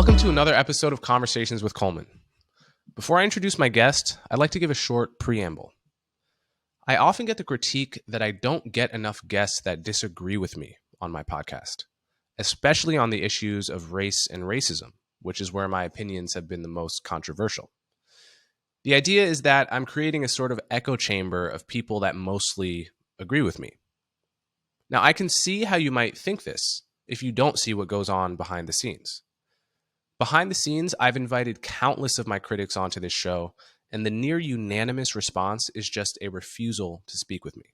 Welcome to another episode of Conversations with Coleman. Before I introduce my guest, I'd like to give a short preamble. I often get the critique that I don't get enough guests that disagree with me on my podcast, especially on the issues of race and racism, which is where my opinions have been the most controversial. The idea is that I'm creating a sort of echo chamber of people that mostly agree with me. Now, I can see how you might think this if you don't see what goes on behind the scenes. Behind the scenes, I've invited countless of my critics onto this show, and the near unanimous response is just a refusal to speak with me.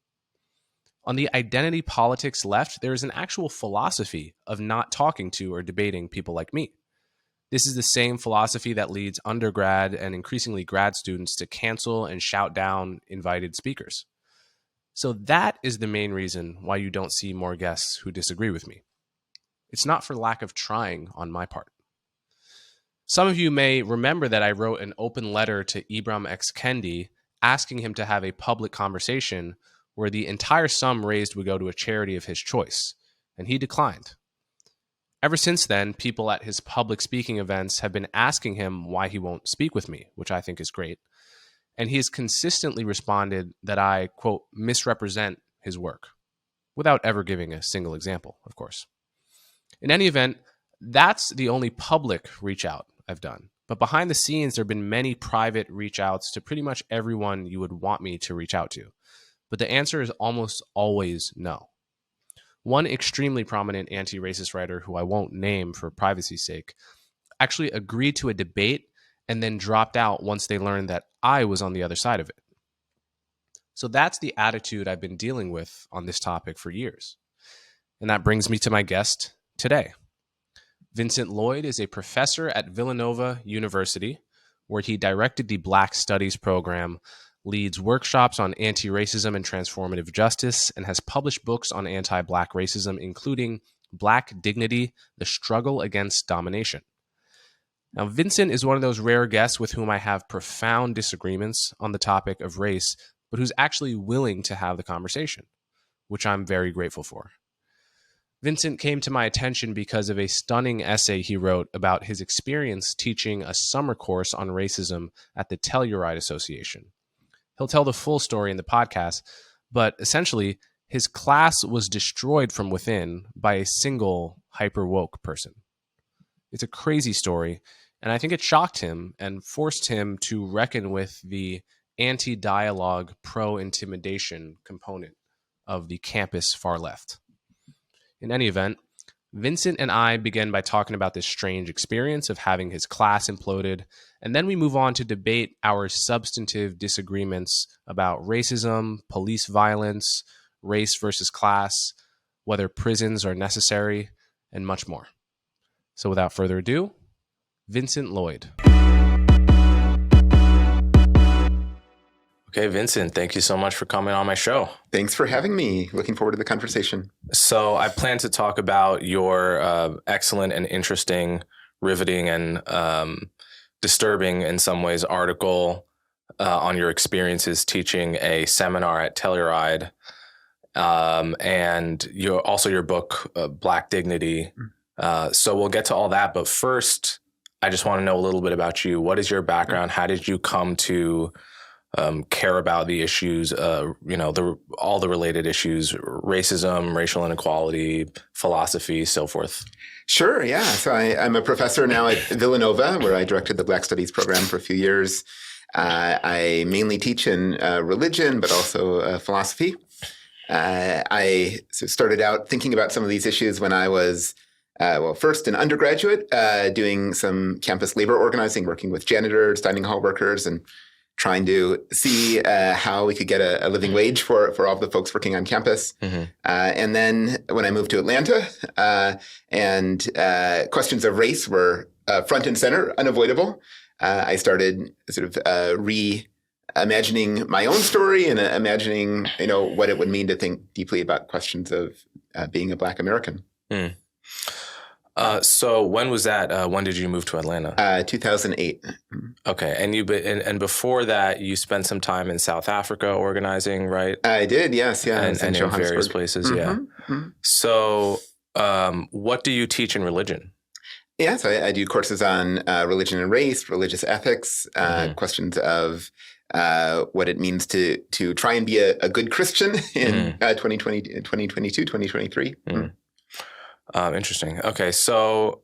On the identity politics left, there is an actual philosophy of not talking to or debating people like me. This is the same philosophy that leads undergrad and increasingly grad students to cancel and shout down invited speakers. So that is the main reason why you don't see more guests who disagree with me. It's not for lack of trying on my part. Some of you may remember that I wrote an open letter to Ibram X. Kendi asking him to have a public conversation where the entire sum raised would go to a charity of his choice, and he declined. Ever since then, people at his public speaking events have been asking him why he won't speak with me, which I think is great, and he has consistently responded that I, quote, misrepresent his work, without ever giving a single example, of course. In any event, that's the only public reach out I've done. But behind the scenes, there have been many private reach outs to pretty much everyone you would want me to reach out to. But the answer is almost always no. One extremely prominent anti-racist writer, who I won't name for privacy's sake, actually agreed to a debate and then dropped out once they learned that I was on the other side of it. So that's the attitude I've been dealing with on this topic for years. And that brings me to my guest today. Vincent Lloyd is a professor at Villanova University, where he directed the Black Studies program, leads workshops on anti-racism and transformative justice, and has published books on anti-Black racism, including Black Dignity, The Struggle Against Domination. Now, Vincent is one of those rare guests with whom I have profound disagreements on the topic of race, but who's actually willing to have the conversation, which I'm very grateful for. Vincent came to my attention because of a stunning essay he wrote about his experience teaching a summer course on racism at the Telluride Association. He'll tell the full story in the podcast, but essentially, his class was destroyed from within by a single hyper-woke person. It's a crazy story, and I think it shocked him and forced him to reckon with the anti-dialogue, pro-intimidation component of the campus far left. In any event, Vincent and I began by talking about this strange experience of having his class imploded, and then we move on to debate our substantive disagreements about racism, police violence, race versus class, whether prisons are necessary, and much more. So without further ado, Vincent Lloyd. Okay, Vincent, thank you so much for coming on my show. Thanks for having me. Looking forward to the conversation. So I plan to talk about your excellent and interesting, riveting and disturbing in some ways article on your experiences teaching a seminar at Telluride, and your book, Black Dignity. So we'll get to all that. But first, I just want to know a little bit about you. What is your background? How did you come to care about the issues, all the related issues, racism, racial inequality, philosophy, so forth? Sure, yeah. So I'm a professor now at Villanova, where I directed the Black Studies program for a few years. I mainly teach in religion, but also philosophy. I started out thinking about some of these issues when I was first an undergraduate, doing some campus labor organizing, working with janitors, dining hall workers, and trying to see how we could get a living wage for all of the folks working on campus. Mm-hmm. And then when I moved to Atlanta, and questions of race were front and center, unavoidable, I started sort of reimagining my own story and imagining, what it would mean to think deeply about questions of being a Black American. Mm. So when was that? When did you move to Atlanta? 2008. Okay, and before that, you spent some time in South Africa organizing, right? I did, yes, yeah, and in various places, mm-hmm. Yeah. Mm-hmm. So, what do you teach in religion? Yes, I do courses on religion and race, religious ethics, questions of what it means to try and be a good Christian in 2022, 2023. Interesting. Okay, so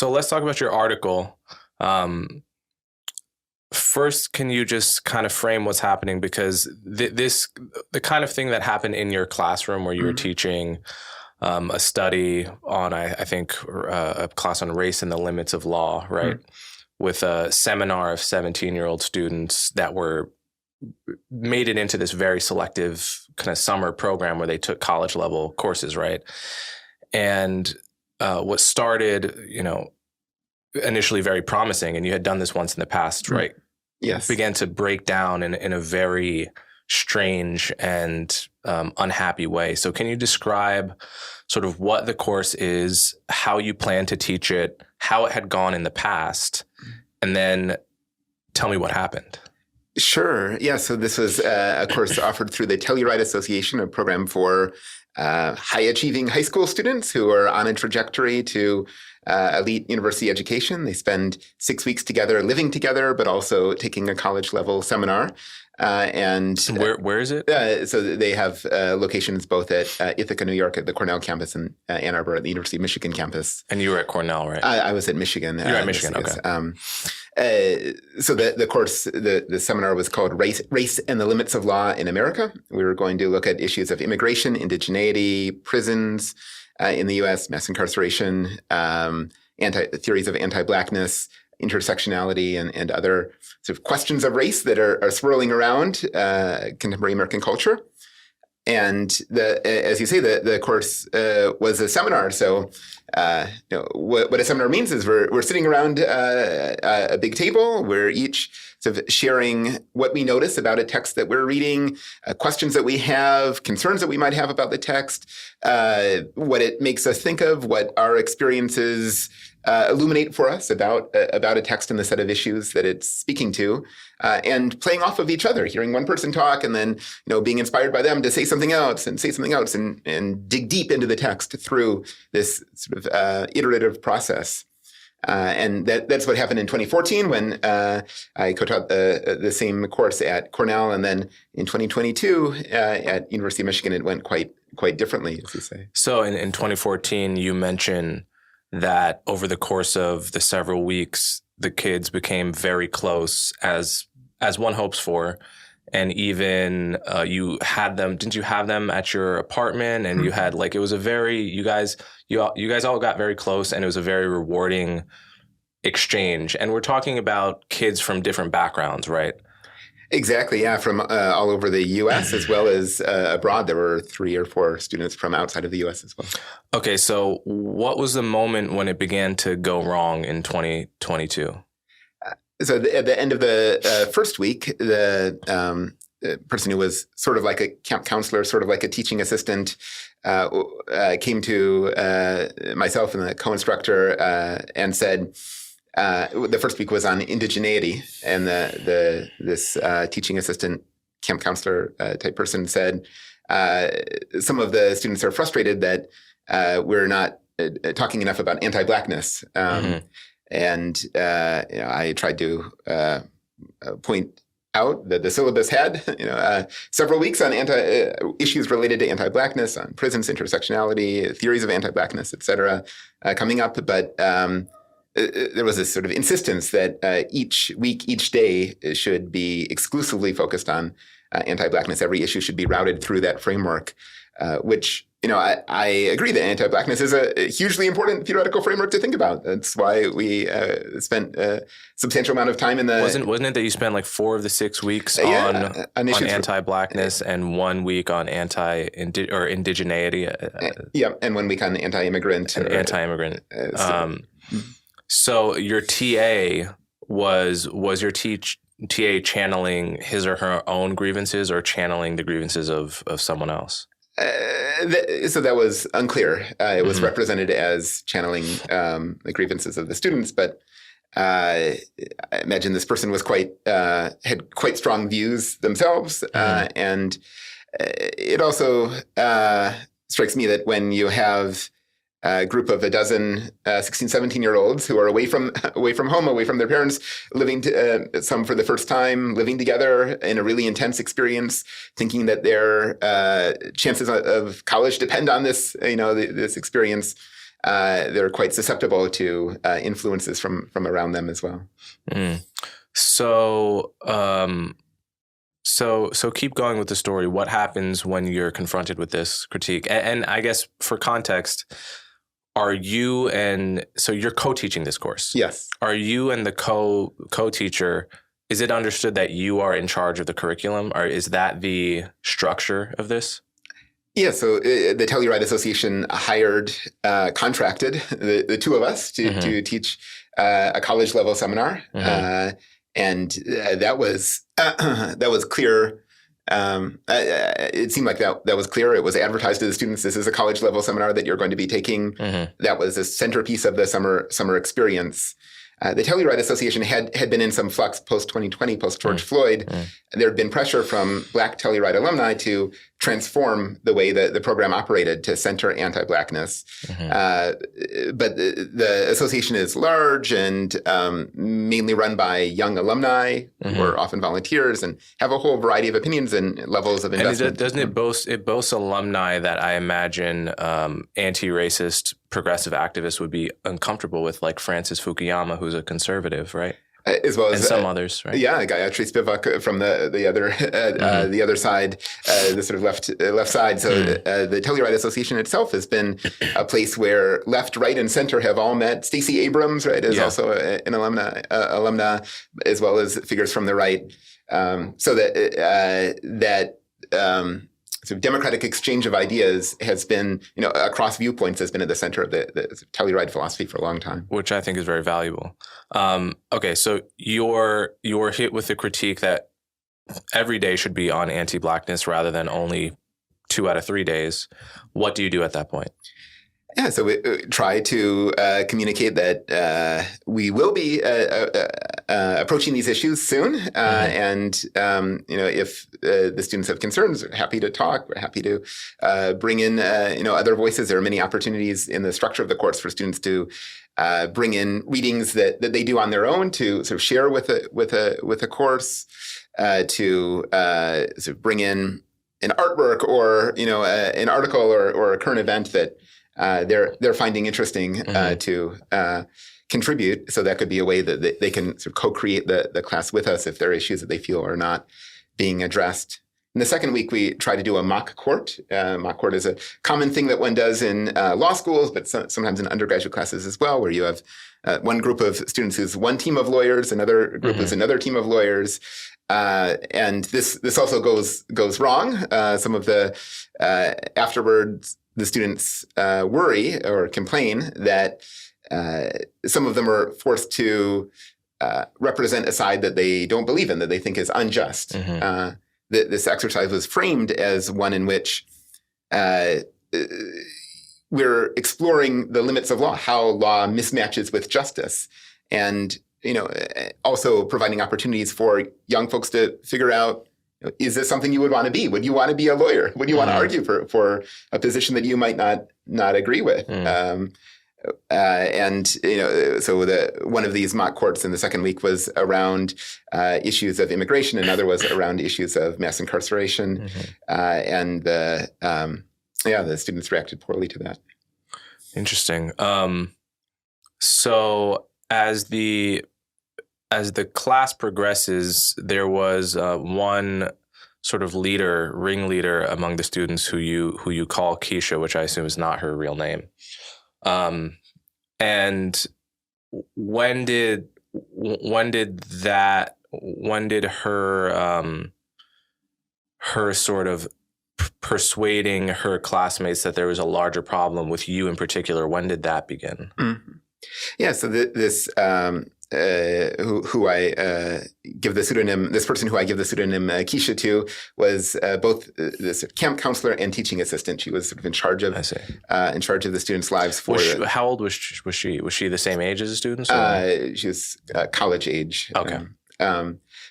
let's talk about your article. First, can you just kind of frame what's happening? Because the kind of thing that happened in your classroom where you were teaching a study on, I think, a class on race and the limits of law, right? With a seminar of 17-year-old students that made it into this very selective kind of summer program where they took college level courses, right? And what started, initially very promising, and you had done this once in the past, right? Yes. Began to break down in a very strange and unhappy way. So can you describe sort of what the course is, how you plan to teach it, how it had gone in the past, and then tell me what happened? Sure. Yeah. So this was a course offered through the Telluride Association, a program for high-achieving high school students who are on a trajectory to elite university education. They spend 6 weeks together, living together, but also taking a college-level seminar. And where is it? So they have locations both at Ithaca, New York, at the Cornell campus, and Ann Arbor at the University of Michigan campus. And you were at Cornell, right? I was at Michigan. You were at Michigan, okay. So the course, the seminar was called Race and the Limits of Law in America. We were going to look at issues of immigration, indigeneity, prisons in the U.S., mass incarceration, theories of anti-Blackness, intersectionality, and other sort of questions of race that are swirling around contemporary American culture. And as you say, the course was a seminar. So what a seminar means is we're sitting around a big table. We're each sort of sharing what we notice about a text that we're reading, questions that we have, concerns that we might have about the text, what it makes us think of, what our experiences illuminate for us about a text and the set of issues that it's speaking to, and playing off of each other, hearing one person talk and then being inspired by them to say something else and dig deep into the text through this sort of iterative process. And that's what happened in 2014 when I co-taught the same course at Cornell, and then in 2022 at University of Michigan it went quite differently, as you say. So in 2014 you mentioned that over the course of the several weeks, the kids became very close, as one hopes for. And even you had them, didn't you have them at your apartment? And you had it was a very, you guys all got very close, and it was a very rewarding exchange. And we're talking about kids from different backgrounds, right? Exactly, yeah, from all over the U.S. as well as abroad. There were 3 or 4 students from outside of the U.S. as well. Okay, so what was the moment when it began to go wrong in 2022? So at the end of the first week, the person who was sort of like a camp counselor, sort of like a teaching assistant, came to myself and the co-instructor and said, the first week was on indigeneity, and this teaching assistant, camp counselor type person said, some of the students are frustrated that we're not talking enough about anti-Blackness. And I tried to point out that the syllabus had several weeks on issues related to anti-Blackness, on prisons, intersectionality, theories of anti-Blackness, et cetera, coming up. But there was this sort of insistence that each week, each day should be exclusively focused on anti-Blackness. Every issue should be routed through that framework, which, I agree that anti-Blackness is a hugely important theoretical framework to think about. That's why we spent a substantial amount of time in the... Wasn't it that you spent 4 of the 6 weeks on anti-Blackness and 1 week on indigeneity? And 1 week on anti-immigrant. So your TA was your TA channeling his or her own grievances, or channeling the grievances of someone else? So that was unclear. It was represented as channeling the grievances of the students, but I imagine this person was had quite strong views themselves, and it also strikes me that when you have group of a dozen 16, 17-year-olds who are away from home, away from their parents, living some for the first time, living together in a really intense experience, thinking that their chances of college depend on this, this experience. They're quite susceptible to influences from around them as well. Mm. So keep going with the story. What happens when you're confronted with this critique? And I guess for context, so you're co-teaching this course? Yes. Are you and the co-teacher, is it understood that you are in charge of the curriculum, or is that the structure of this? Yeah, so the Telluride Association contracted the two of us to teach a college level seminar, and that was clear. It seemed like that was clear. It was advertised to the students. This is a college level seminar that you're going to be taking. That was a centerpiece of the summer experience. The Telluride Association had been in some flux post 2020, post George Floyd. There had been pressure from Black Telluride alumni to transform the way that the program operated to center anti-Blackness. But the association is large and mainly run by young alumni who are often volunteers and have a whole variety of opinions and levels of investment. And it boasts alumni that I imagine anti-racist progressive activists would be uncomfortable with, like Francis Fukuyama, who's a conservative, right? As well as and some others, right? Yeah, Gayatri Spivak from the other side, the sort of left side. So the Telluride Association itself has been a place where left, right, and center have all met. Stacey Abrams, right, is also an alumna, as well as figures from the right. So that sort of democratic exchange of ideas has been, across viewpoints, has been at the center of the Telluride philosophy for a long time. Which I think is very valuable. Okay, so you're hit with the critique that every day should be on anti-Blackness rather than only 2 out of 3 days. What do you do at that point? Yeah, so we try to communicate that we will be approaching these issues soon, and if the students have concerns, we're happy to talk. We're happy to bring in other voices. There are many opportunities in the structure of the course for students to bring in readings that they do on their own to sort of share with a course, to sort of bring in an artwork or an article or a current event that they're finding interesting to contribute. So that could be a way that they can sort of co-create the class with us if there are issues that they feel are not being addressed. In the second week, we try to do a mock court. Mock court is a common thing that one does in law schools, but sometimes in undergraduate classes as well, where you have one group of students who's one team of lawyers, another group is another team of lawyers. And this also goes wrong. Some of the afterwards, the students worry or complain that some of them are forced to represent a side that they don't believe in, that they think is unjust. This exercise was framed as one in which we're exploring the limits of law, how law mismatches with justice, and also providing opportunities for young folks to figure out, is this something you would want to be? Would you want to be a lawyer? Would you want to argue for a position that you might not agree with? So one of these mock courts in the second week was around issues of immigration. Another was around issues of mass incarceration. And the students reacted poorly to that. Interesting. So as the class progresses, there was one sort of ringleader among the students who you call Keisha, which I assume is not her real name. And when did her sort of persuading her classmates that there was a larger problem with you in particular, when did that begin? Yeah, so this who I give the pseudonym, this person who I give the pseudonym Keisha to, was both this camp counselor and teaching assistant. She was sort of in charge of the students' lives. How old was she? Was she the same age as the students? She was college age. Okay.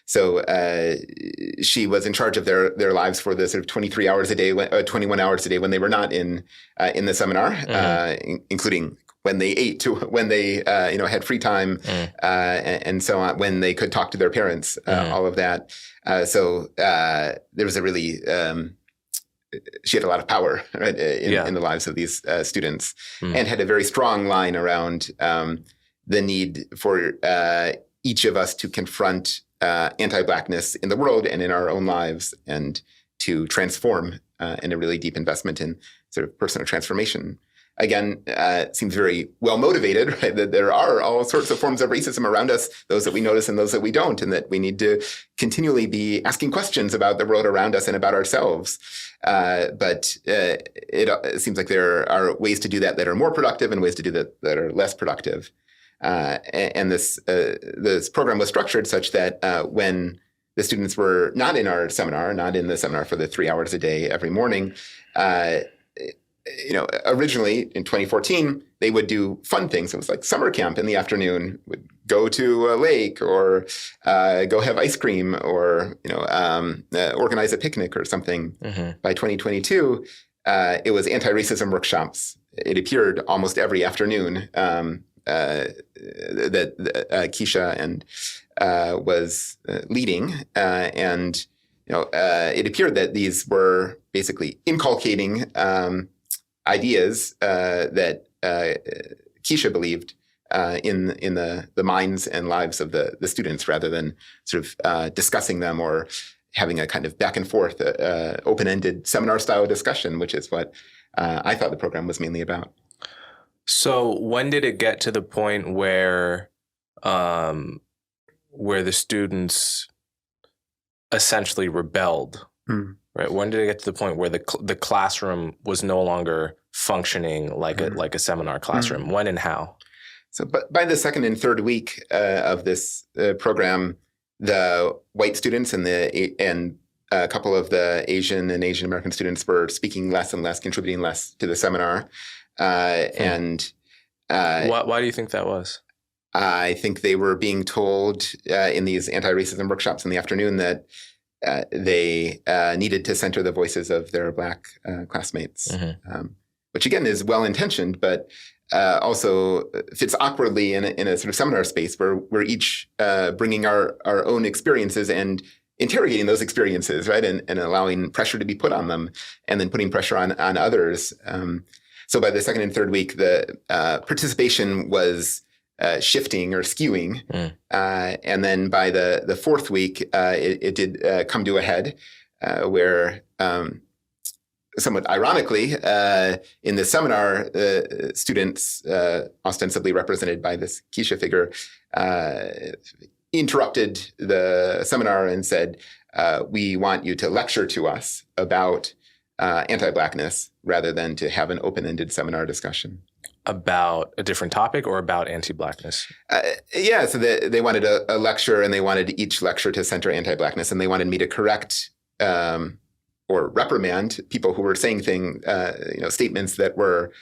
So she was in charge of their lives for the sort of 23 hours a day, 21 hours a day when they were not in the seminar, including when they ate, to when they had free time, and so on, when they could talk to their parents, all of that. So there was a really she had a lot of power, right, in the lives of these students, and had a very strong line around the need for each of us to confront anti-Blackness in the world and in our own lives, and to transform, and a really deep investment in sort of personal transformation. Again, it seems very well motivated, right? That there are all sorts of forms of racism around us, those that we notice and those that we don't, and that we need to continually be asking questions about the world around us and about ourselves. But it seems like there are ways to do that are more productive, and ways to do that are less productive. And this program was structured such that when the students were not in our seminar, not in the seminar for the 3 hours a day every morning, originally in 2014, they would do fun things. It was like summer camp in the afternoon, would go to a lake, or go have ice cream, or organize a picnic or something. By 2022, it was anti-racism workshops. It appeared almost every afternoon that Keisha and was leading, and it appeared that these were basically inculcating ideas that Keisha believed in the minds and lives of the students, rather than sort of discussing them or having a kind of back and forth, open-ended seminar-style discussion, which is what I thought the program was mainly about. So when did it get to the point where the students essentially rebelled? Right. When did it get to the point where the classroom was no longer functioning like a seminar classroom? When and how? So, but by the second and third week of this program, the white students and a couple of the Asian and Asian American students were speaking less and less, contributing less to the seminar. And why do you think that was? I think they were being told in these anti-racism workshops in the afternoon that they needed to center the voices of their Black classmates, which again is well-intentioned, but also fits awkwardly in a sort of seminar space where we're each bringing our own experiences and interrogating those experiences, right, and allowing pressure to be put on them, and then putting pressure on others. So by the second and third week, the participation was shifting or skewing. And then by the fourth week, it did come to a head where, somewhat ironically, in the seminar, students, ostensibly represented by this Keisha figure, interrupted the seminar and said, we want you to lecture to us about anti-Blackness rather than to have an open-ended seminar discussion. About a different topic or about anti-Blackness? Yeah, so they wanted a lecture, and they wanted each lecture to center anti-Blackness, and they wanted me to correct or reprimand people who were saying statements that were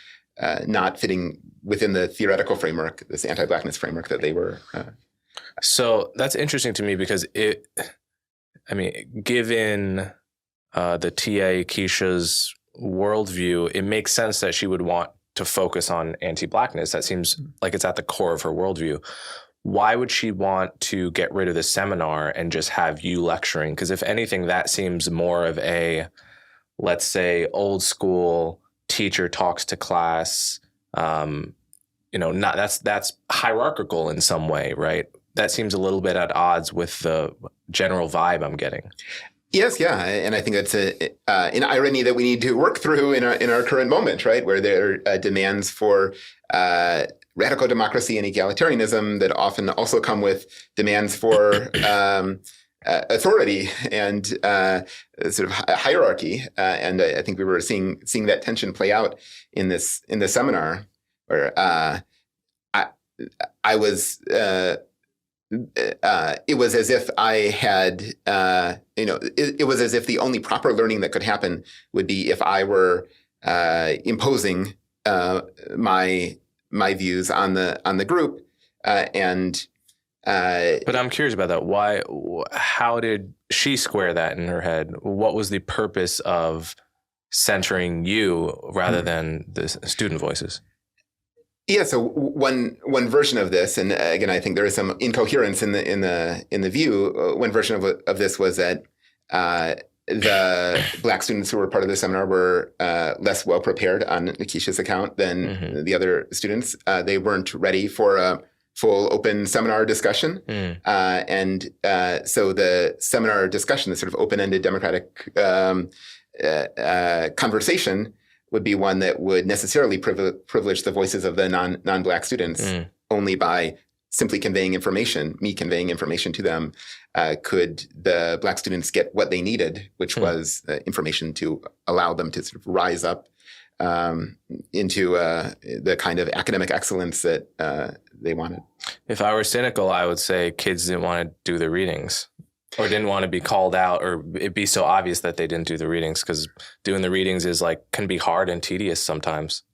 not fitting within the theoretical framework, this anti-Blackness framework that they were. So that's interesting to me because given the TA Keisha's worldview, it makes sense that she would want to focus on anti-Blackness. That seems like it's at the core of her worldview. Why would she want to get rid of the seminar and just have you lecturing? Because if anything, that seems more of a, let's say, old school teacher talks to class. Not that's hierarchical in some way, right? That seems a little bit at odds with the general vibe I'm getting. Yes, yeah, and I think that's an irony that we need to work through in our current moment, right, where there are demands for radical democracy and egalitarianism that often also come with demands for authority and sort of hierarchy, and I think we were seeing that tension play out in the seminar, where I was. It was as if I had, it was as if the only proper learning that could happen would be if I were imposing my views on the group, and But I'm curious about that. Why? How did she square that in her head? What was the purpose of centering you rather than the student voices? Yeah. So one version of this, and again, I think there is some incoherence in the view. One version of this was that the Black students who were part of the seminar were less well prepared on Nikisha's account than the other students. They weren't ready for a full open seminar discussion. And so the seminar discussion, the sort of open-ended democratic conversation, would be one that would necessarily privilege the voices of the non-Black students only by simply conveying information, me conveying information to them, could the Black students get what they needed, which was information to allow them to sort of rise up into the kind of academic excellence that they wanted. If I were cynical, I would say kids didn't want to do the readings or didn't want to be called out or it'd be so obvious that they didn't do the readings, because doing the readings is can be hard and tedious sometimes.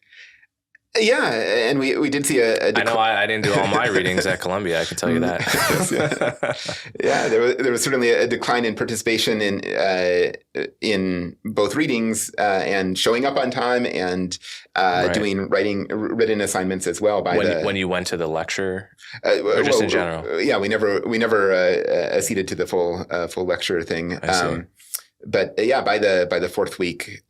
Yeah, and we did see a I know I didn't do all my readings at Columbia, I can tell you that. Yeah, there was certainly a decline in participation in both readings and showing up on time and doing written assignments as well. When you went to the lecture, or just in general? Yeah, we never acceded to the full lecture thing. But yeah, by the fourth week,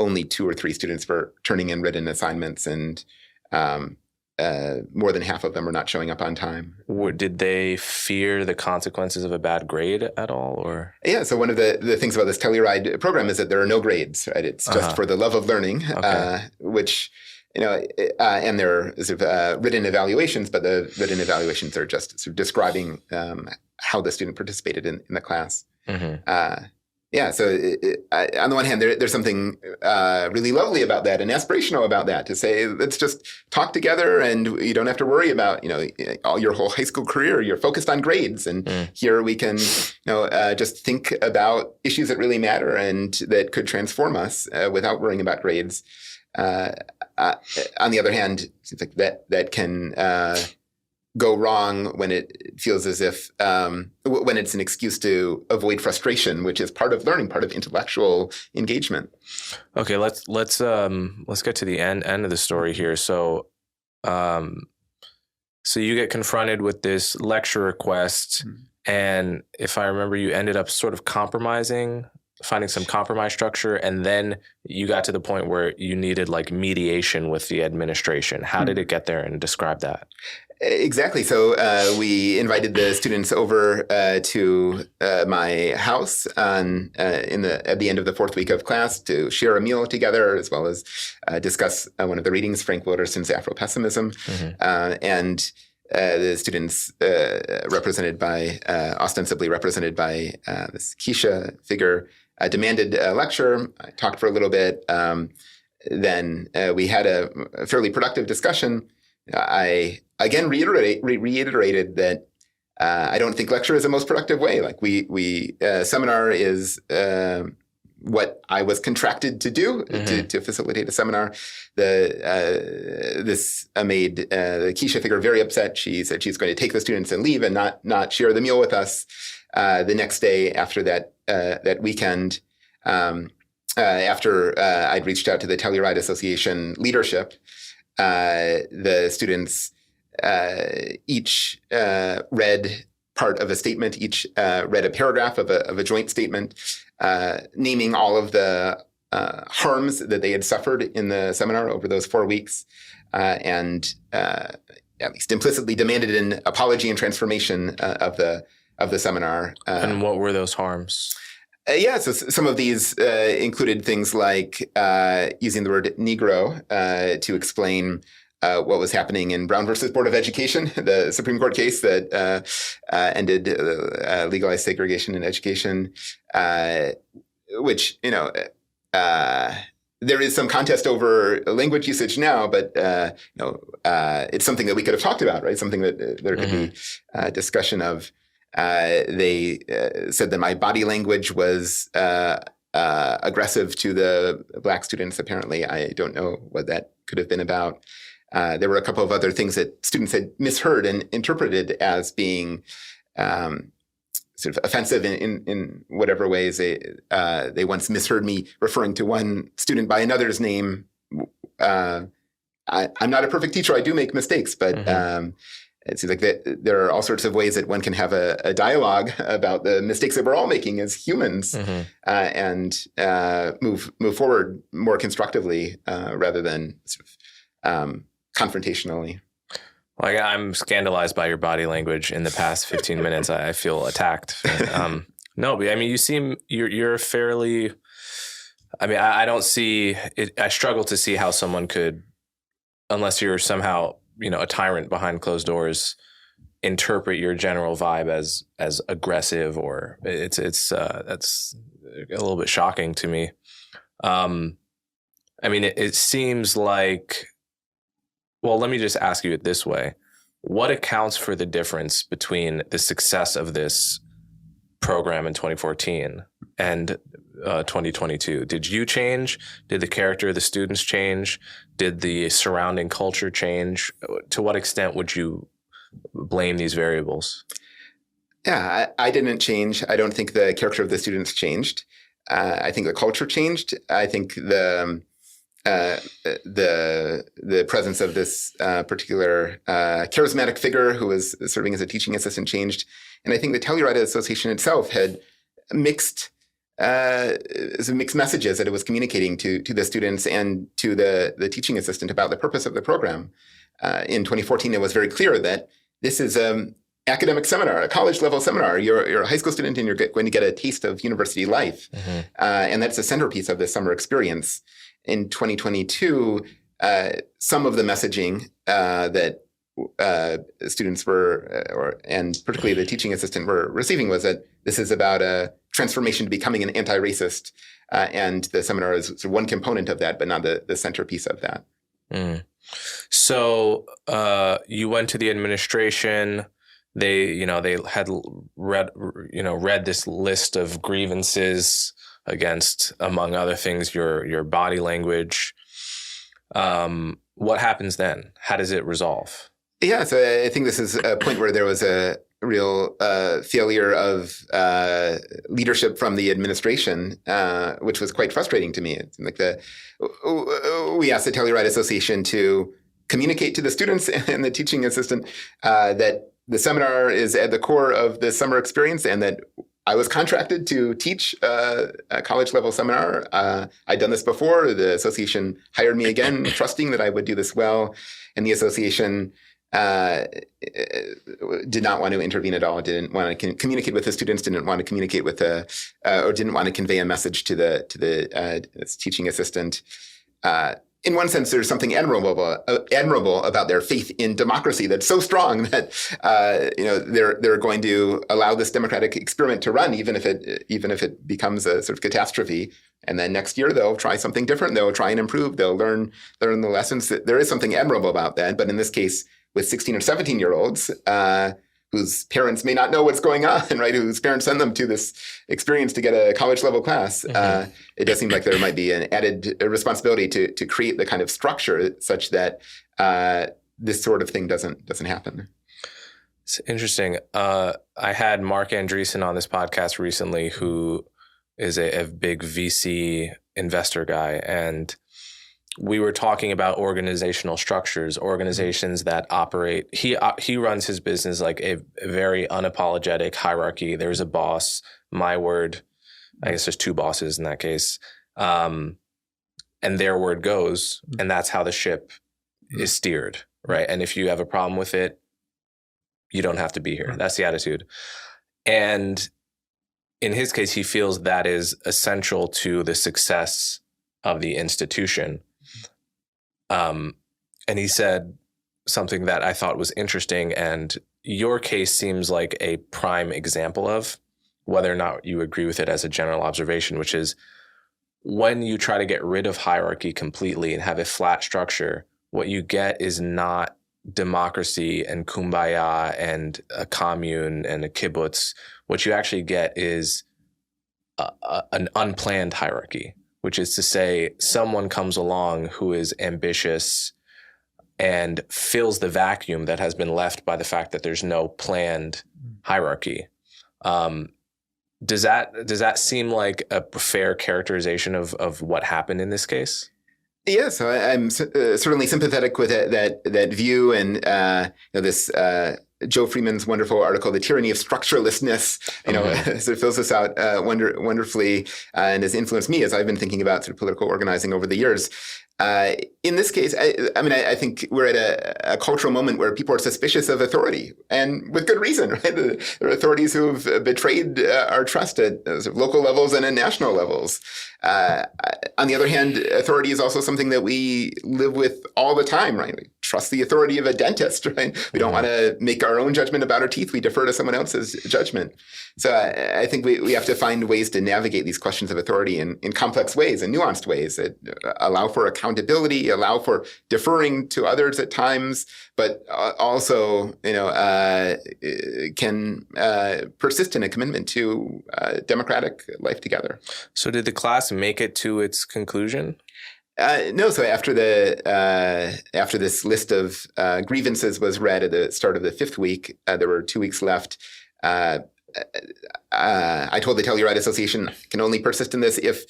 only 2 or 3 students were turning in written assignments, and more than half of them were not showing up on time. Did they fear the consequences of a bad grade at all, or? Yeah, so one of the things about this Telluride program is that there are no grades, right? It's just for the love of learning, which, and there are sort of written evaluations, but the written evaluations are just sort of describing how the student participated in the class. Yeah, so on the one hand, there's something really lovely about that and aspirational about that, to say, let's just talk together and you don't have to worry about, all your whole high school career. You're focused on grades. And here we can, just think about issues that really matter and that could transform us without worrying about grades. On the other hand, it seems like that can go wrong when it feels as if when it's an excuse to avoid frustration, which is part of learning, part of intellectual engagement. Okay, let's get to the end of the story here. So you get confronted with this lecture request, and if I remember, you ended up sort of finding some compromise structure, and then you got to the point where you needed mediation with the administration. How did it get there, and describe that? Exactly. So we invited the students over to my house at the end of the fourth week of class to share a meal together, as well as discuss one of the readings, Frank Woderson's Afro-Pessimism. And the students ostensibly represented by this Keisha figure, demanded a lecture. I talked for a little bit. Then we had a fairly productive discussion. I again reiterated that I don't think lecture is the most productive way. Seminar is what I was contracted to do to facilitate a seminar. This made the Keisha figure very upset. She said she's going to take the students and leave and not share the meal with us. The next day after that weekend, after I'd reached out to the Telluride Association leadership, the students each read part of a statement, each read a paragraph of a joint statement, naming all of the harms that they had suffered in the seminar over those 4 weeks, and at least implicitly demanded an apology and transformation of the seminar. And what were those harms? So some of these included things like using the word Negro to explain what was happening in Brown versus Board of Education, the Supreme Court case that ended legalized segregation in education, which, there is some contest over language usage now, but, it's something that we could have talked about, right? Something that there could be discussion of. They said that my body language was aggressive to the Black students. Apparently, I don't know what that could have been about. There were a couple of other things that students had misheard and interpreted as being sort of offensive in whatever ways. They once misheard me referring to one student by another's name. I'm not a perfect teacher. I do make mistakes, but it seems like there are all sorts of ways that one can have a dialogue about the mistakes that we're all making as humans, and move forward more constructively rather than sort of confrontationally. Like, I'm scandalized by your body language in the past 15 minutes. I feel attacked. No, but I mean, you're fairly. I mean, I don't see it. I struggle to see how someone could, unless you're somehow, a tyrant behind closed doors, interpret your general vibe as aggressive, or that's a little bit shocking to me. I mean, it seems like, well, let me just ask you it this way. What accounts for the difference between the success of this program in 2014 and 2022? Did you change? Did the character of the students change? Did the surrounding culture change? To what extent would you blame these variables? Yeah, I didn't change. I don't think the character of the students changed. I think the culture changed. I think the presence of this particular charismatic figure who was serving as a teaching assistant changed. And I think the Telluride Association itself had mixed messages that it was communicating to the students and to the teaching assistant about the purpose of the program. In 2014, it was very clear that this is an academic seminar, a college level seminar. You're a high school student and you're going to get a taste of university life. And that's the centerpiece of the summer experience. In 2022, some of the messaging that students were, and particularly the teaching assistant were receiving, was that this is about a transformation to becoming an anti-racist, and the seminar is sort of one component of that, but not the centerpiece of that. So you went to the administration. They had read this list of grievances against, among other things, your body language. What happens then? How does it resolve? Yeah, so I think this is a point where there was a real failure of leadership from the administration, which was quite frustrating to me. It seemed like we asked the Telluride Association to communicate to the students and the teaching assistant that the seminar is at the core of the summer experience, and that I was contracted to teach a college level seminar. I'd done this before. The association hired me again, trusting that I would do this well. And the association did not want to intervene at all, didn't want to communicate with the students, didn't want to communicate with or didn't want to convey a message to the teaching assistant. In one sense, there's something admirable about their faith in democracy that's so strong that they're going to allow this democratic experiment to run, even if it becomes a sort of catastrophe. And then next year they'll try something different. They'll try and improve. They'll learn the lessons. There is something admirable about that. But in this case, with 16 or 17-year-olds whose parents may not know what's going on, right? Whose parents send them to this experience to get a college level class. It does seem like there might be an added responsibility to create the kind of structure such that this sort of thing doesn't happen. It's interesting. I had Mark Andreessen on this podcast recently, who is a big VC investor guy, and we were talking about organizational structures, organizations that operate. He runs his business like a very unapologetic hierarchy. There's a boss, my word. I guess there's two bosses in that case. And their word goes, and that's how the ship is steered, right? And if you have a problem with it, you don't have to be here. That's the attitude. And in his case, he feels that is essential to the success of the institution. And he said something that I thought was interesting, and your case seems like a prime example of, whether or not you agree with it as a general observation, which is when you try to get rid of hierarchy completely and have a flat structure, what you get is not democracy and kumbaya and a commune and a kibbutz. What you actually get is an unplanned hierarchy, which is to say someone comes along who is ambitious, and fills the vacuum that has been left by the fact that there's no planned hierarchy. Does that seem like a fair characterization of what happened in this case? Yeah, so I'm certainly sympathetic with that view, and this Joe Freeman's wonderful article, "The Tyranny of Structurelessness," sort of fills this out wonderfully, and has influenced me as I've been thinking about sort of political organizing over the years. In this case, I think we're at a cultural moment where people are suspicious of authority, and with good reason, right? There are authorities who have betrayed our trust at sort of local levels and at national levels. On the other hand, authority is also something that we live with all the time, right? We trust the authority of a dentist, right? We don't want to make our own judgment about our teeth. We defer to someone else's judgment. So I think we have to find ways to navigate these questions of authority in complex ways and nuanced ways that allow for accountability, allow for deferring to others at times, but also, can persist in a commitment to democratic life together. So did the class make it to its conclusion? No. So after this list of grievances was read at the start of the 5th week, there were 2 weeks left. I told the Telluride Association, can only persist in this if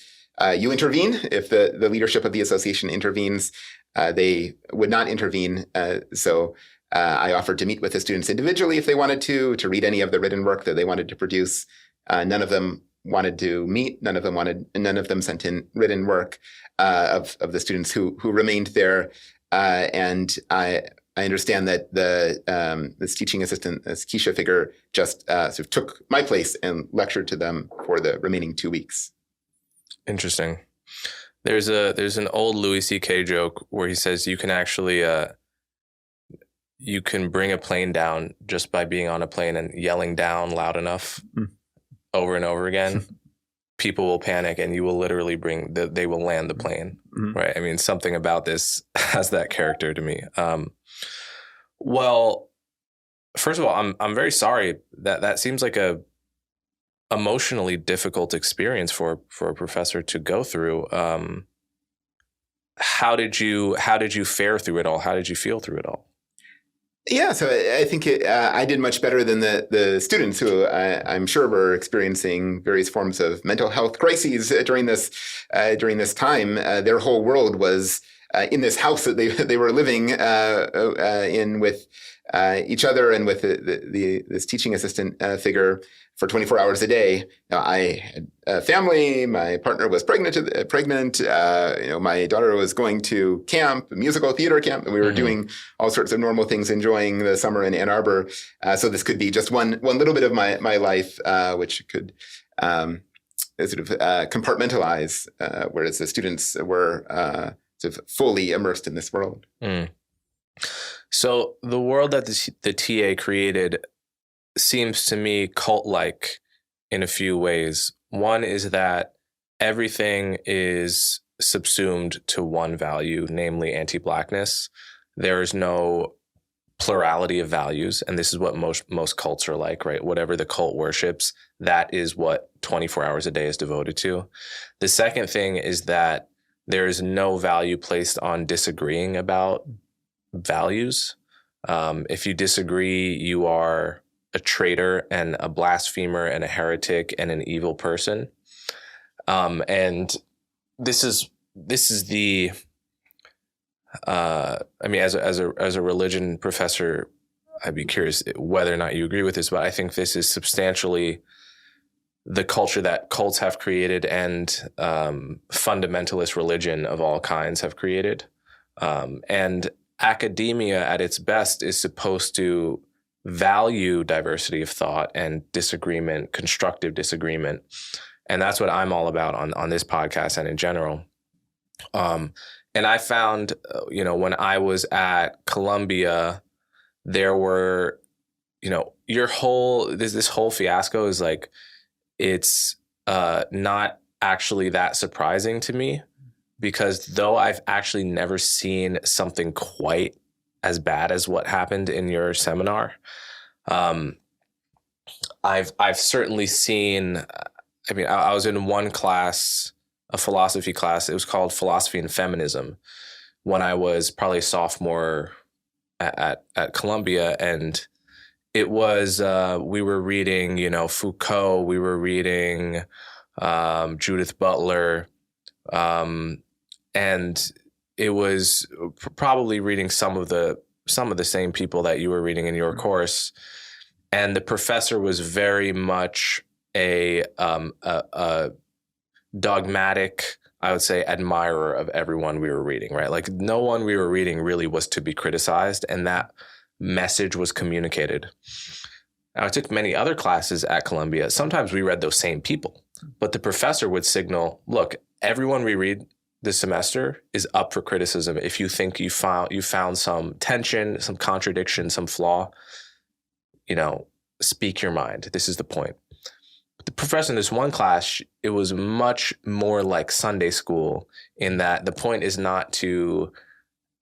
you intervene. If the leadership of the association intervenes, they would not intervene. So I offered to meet with the students individually if they wanted to read any of the written work that they wanted to produce. None of them wanted to meet. None of them sent in written work of the students who remained there. And I understand that this teaching assistant, this Keisha figure, just sort of took my place and lectured to them for the remaining 2 weeks. Interesting. There's an old Louis C.K. joke where he says you can actually you can bring a plane down just by being on a plane and yelling down loud enough over and over again. People will panic, and you will literally they will land the plane, right? I mean, something about this has that character to me. Well, first of all, I'm very sorry that seems like a emotionally difficult experience for a professor to go through. How did you fare through it all? How did you feel through it all? Yeah, so I think I did much better than the students who I'm sure were experiencing various forms of mental health crises during this time. Their whole world was in this house that they were living in with each other and with this teaching assistant figure for 24 hours a day. I had a family. My partner was pregnant. My daughter was going to camp, a musical theater camp, and we were doing all sorts of normal things, enjoying the summer in Ann Arbor. So this could be just one little bit of my life, which could sort of compartmentalize, whereas the students were sort of fully immersed in this world. So the world that the TA created seems to me cult-like in a few ways. One is that everything is subsumed to one value, namely anti-Blackness. There is no plurality of values, and this is what most cults are like, right? Whatever the cult worships, that is what 24 hours a day is devoted to. The second thing is that there is no value placed on disagreeing about values. If you disagree, you are a traitor and a blasphemer and a heretic and an evil person. And this is the as a religion professor, I'd be curious whether or not you agree with this, but I think this is substantially the culture that cults have created and fundamentalist religion of all kinds have created. And academia at its best is supposed to value diversity of thought and disagreement, constructive disagreement. And that's what I'm all about on this podcast and in general. And I found, when I was at Columbia, there were, this whole fiasco is like, it's not actually that surprising to me, because though I've actually never seen something quite as bad as what happened in your seminar, I've certainly seen. I was in one class, a philosophy class. It was called Philosophy and Feminism, when I was probably a sophomore at Columbia, and it was we were reading, Foucault, we were reading Judith Butler, and it was probably reading some of the same people that you were reading in your course, and the professor was very much a dogmatic, I would say, admirer of everyone we were reading, right? Like no one we were reading really was to be criticized, and that message was communicated. Now, I took many other classes at Columbia. Sometimes we read those same people, but the professor would signal, look, everyone we read this semester is up for criticism. If you think you found some tension, some contradiction, some flaw, speak your mind. This is the point. The professor in this one class, it was much more like Sunday school in that the point is not to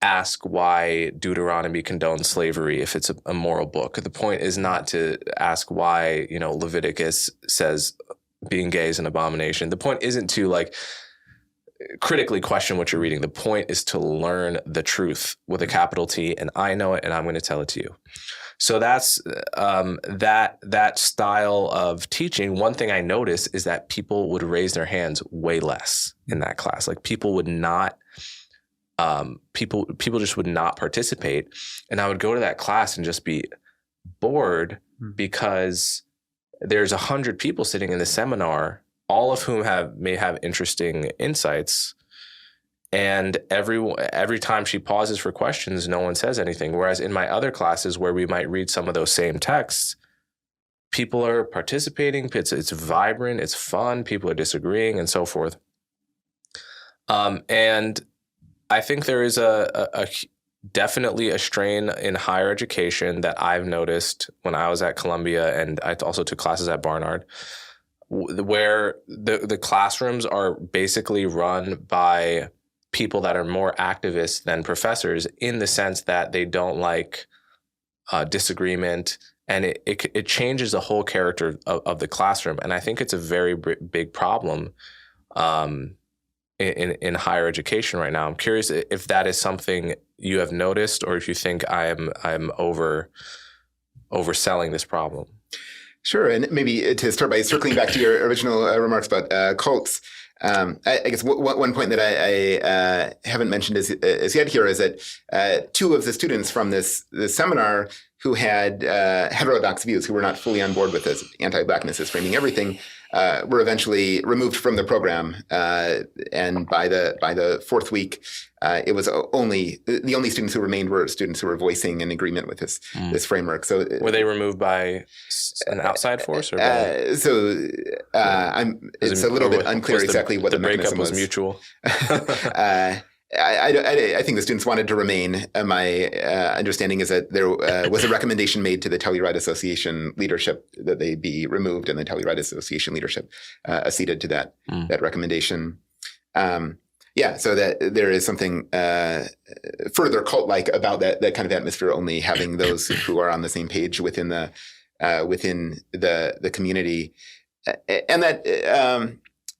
ask why Deuteronomy condones slavery if it's a moral book. The point is not to ask why, Leviticus says being gay is an abomination. The point isn't to critically question what you're reading. The point is to learn the truth with a capital T, and I know it and I'm going to tell it to you. So that's that style of teaching. One thing I noticed is that people would raise their hands way less in that class. Like people would not, people just would not participate. And I would go to that class and just be bored because there's 100 people sitting in the seminar, all of whom may have interesting insights. And every time she pauses for questions, no one says anything. Whereas in my other classes where we might read some of those same texts, people are participating. It's vibrant. It's fun. People are disagreeing and so forth. And I think there is definitely a strain in higher education that I've noticed when I was at Columbia, and I also took classes at Barnard, where the classrooms are basically run by people that are more activists than professors, in the sense that they don't like disagreement, and it changes the whole character of the classroom. And I think it's a very big problem in higher education right now. I'm curious if that is something you have noticed, or if you think I'm overselling this problem. Sure, and maybe to start by circling back to your original remarks about cults. I guess one point that I haven't mentioned as yet here is that two of the students from this seminar who had heterodox views, who were not fully on board with this anti-blackness as framing everything, were eventually removed from the program. And by the fourth week, it was the only students who remained were students who were voicing an agreement with this framework. So were they removed by an outside force, or it's a little bit unclear exactly what the mechanism was. The breakup was mutual. I think the students wanted to remain. My understanding is that there was a recommendation made to the Telluride Association leadership that they be removed, and the Telluride Association leadership acceded to that recommendation. So that there is something further cult-like about that kind of atmosphere, only having those who are on the same page within the community, and that.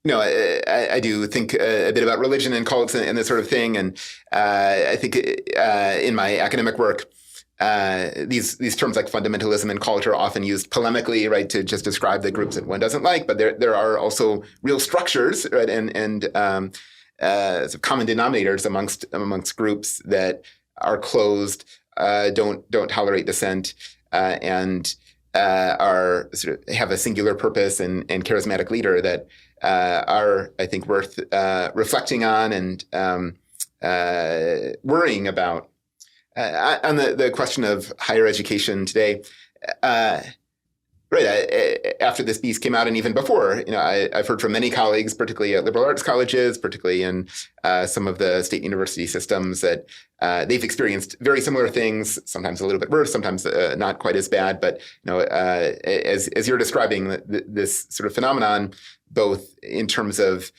I do think a bit about religion and cults and this sort of thing. And I think in my academic work, these terms like fundamentalism and cult are often used polemically, right, to just describe the groups that one doesn't like. But there are also real structures, right, and sort of common denominators amongst groups that are closed, don't tolerate dissent, and are sort of have a singular purpose and charismatic leader that are, I think, worth reflecting on and worrying about. On the question of higher education today, after this piece came out, and even before, I've heard from many colleagues, particularly at liberal arts colleges, particularly in some of the state university systems, that they've experienced very similar things, sometimes a little bit worse, sometimes not quite as bad. But as you're describing this sort of phenomenon, both in terms of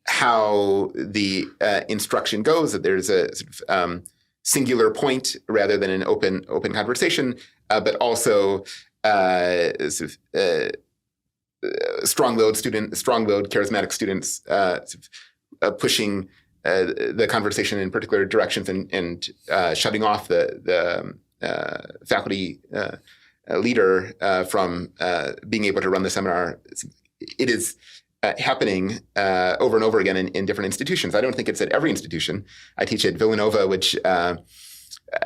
how the instruction goes, that there's a sort of singular point rather than an open conversation, but also strong-willed charismatic students pushing the conversation in particular directions and shutting off the faculty leader from being able to run the seminar. It is happening over and over again in different institutions. I don't think it's at every institution. I teach at Villanova, which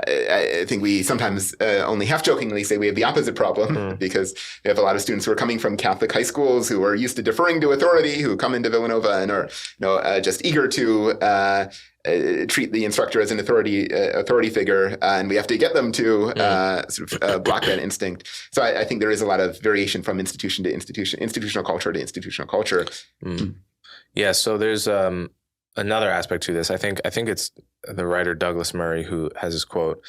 I think we sometimes only half-jokingly say we have the opposite problem because we have a lot of students who are coming from Catholic high schools who are used to deferring to authority, who come into Villanova and are just eager to treat the instructor as an authority figure, and we have to get them to block that instinct. So I think there is a lot of variation from institution to institution, institutional culture to institutional culture. Yeah. So there's another aspect to this. I think it's the writer Douglas Murray who has this quote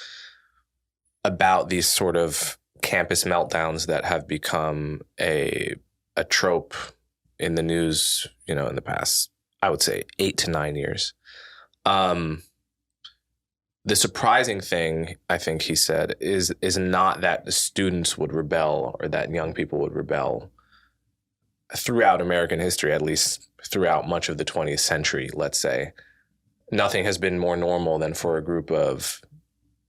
about these sort of campus meltdowns that have become a trope in the news, in the past, I would say 8 to 9 years. The surprising thing, I think he said, is not that the students would rebel or that young people would rebel throughout American history, at least throughout much of the 20th century, let's say. Nothing has been more normal than for a group of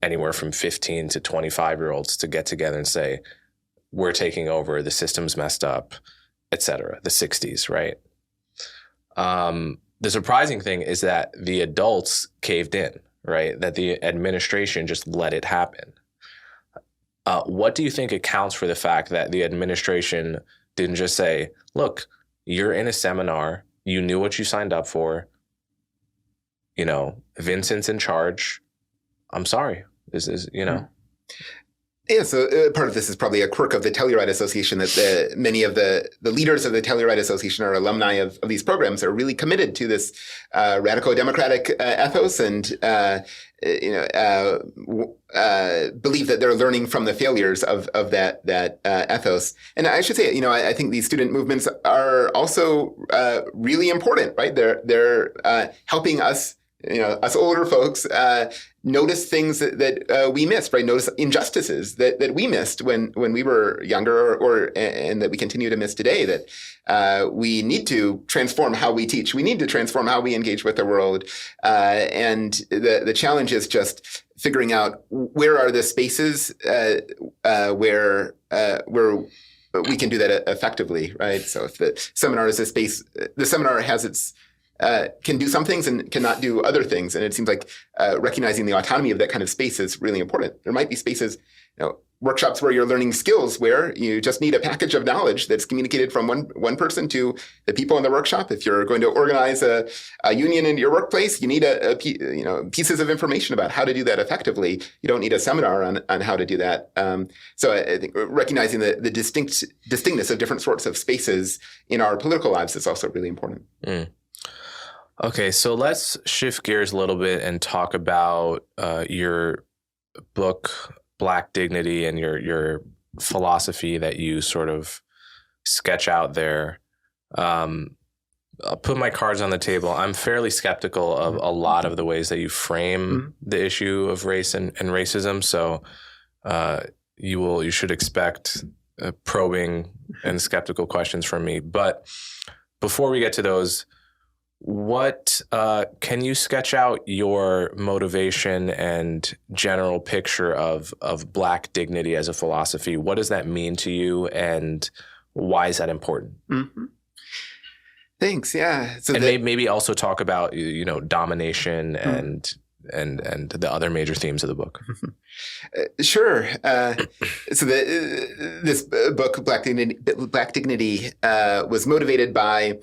anywhere from 15 to 25-year-olds to get together and say, we're taking over, the system's messed up, et cetera, the 60s, right? The surprising thing is that the adults caved in, right? That the administration just let it happen. What do you think accounts for the fact that the administration didn't just say, look, you're in a seminar, you knew what you signed up for, Vincent's in charge, I'm sorry, this is, Yeah, so part of this is probably a quirk of the Telluride Association that many of the leaders of the Telluride Association are alumni of these programs, are really committed to this radical democratic ethos and believe that they're learning from the failures of that ethos. And I should say, I think these student movements are also really important, right? They're helping us, us older folks, notice things that we missed, right? Notice injustices that we missed when we were younger, and that we continue to miss today. That we need to transform how we teach. We need to transform how we engage with the world. And the challenge is just figuring out where are the spaces where we can do that effectively, right? So if the seminar is a space, the seminar has its can do some things and cannot do other things. And it seems like recognizing the autonomy of that kind of space is really important. There might be spaces, workshops where you're learning skills where you just need a package of knowledge that's communicated from one person to the people in the workshop. If you're going to organize a union in your workplace, you need pieces of information about how to do that effectively. You don't need a seminar on how to do that. So I think recognizing the distinctness of different sorts of spaces in our political lives is also really important. Okay, so let's shift gears a little bit and talk about your book, Black Dignity, and your philosophy that you sort of sketch out there. I'll put my cards on the table. I'm fairly skeptical of a lot of the ways that you frame the issue of race and racism. So you should expect probing and skeptical questions from me. But before we get to those, what can you sketch out your motivation and general picture of Black dignity as a philosophy? What does that mean to you, and why is that important? Thanks. Yeah. So maybe also talk about domination and the other major themes of the book. Sure. So this book, Black Dignity, was motivated by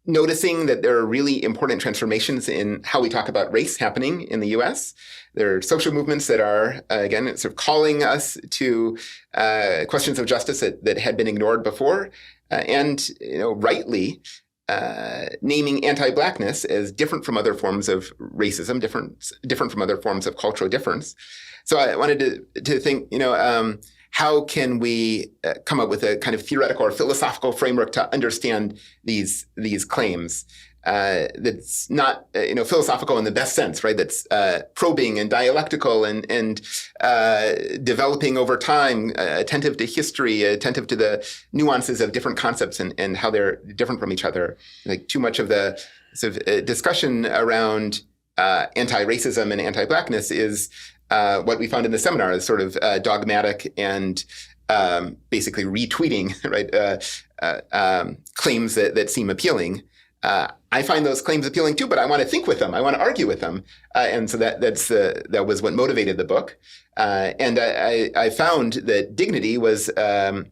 noticing that there are really important transformations in how we talk about race happening in the U.S. There are social movements that are, again, sort of calling us to questions of justice that had been ignored before, and rightly naming anti-Blackness as different from other forms of racism, different from other forms of cultural difference. So I wanted to think, how can we come up with a kind of theoretical or philosophical framework to understand these claims that's not philosophical in the best sense, right? That's probing and dialectical and developing over time, attentive to history, attentive to the nuances of different concepts and how they're different from each other. Like too much of the sort of discussion around anti-racism and anti-blackness is what we found in the seminar is sort of dogmatic and basically retweeting, right, claims that seem appealing. I find those claims appealing too, but I want to think with them. I want to argue with them, and so that was what motivated the book. And I found that dignity was well.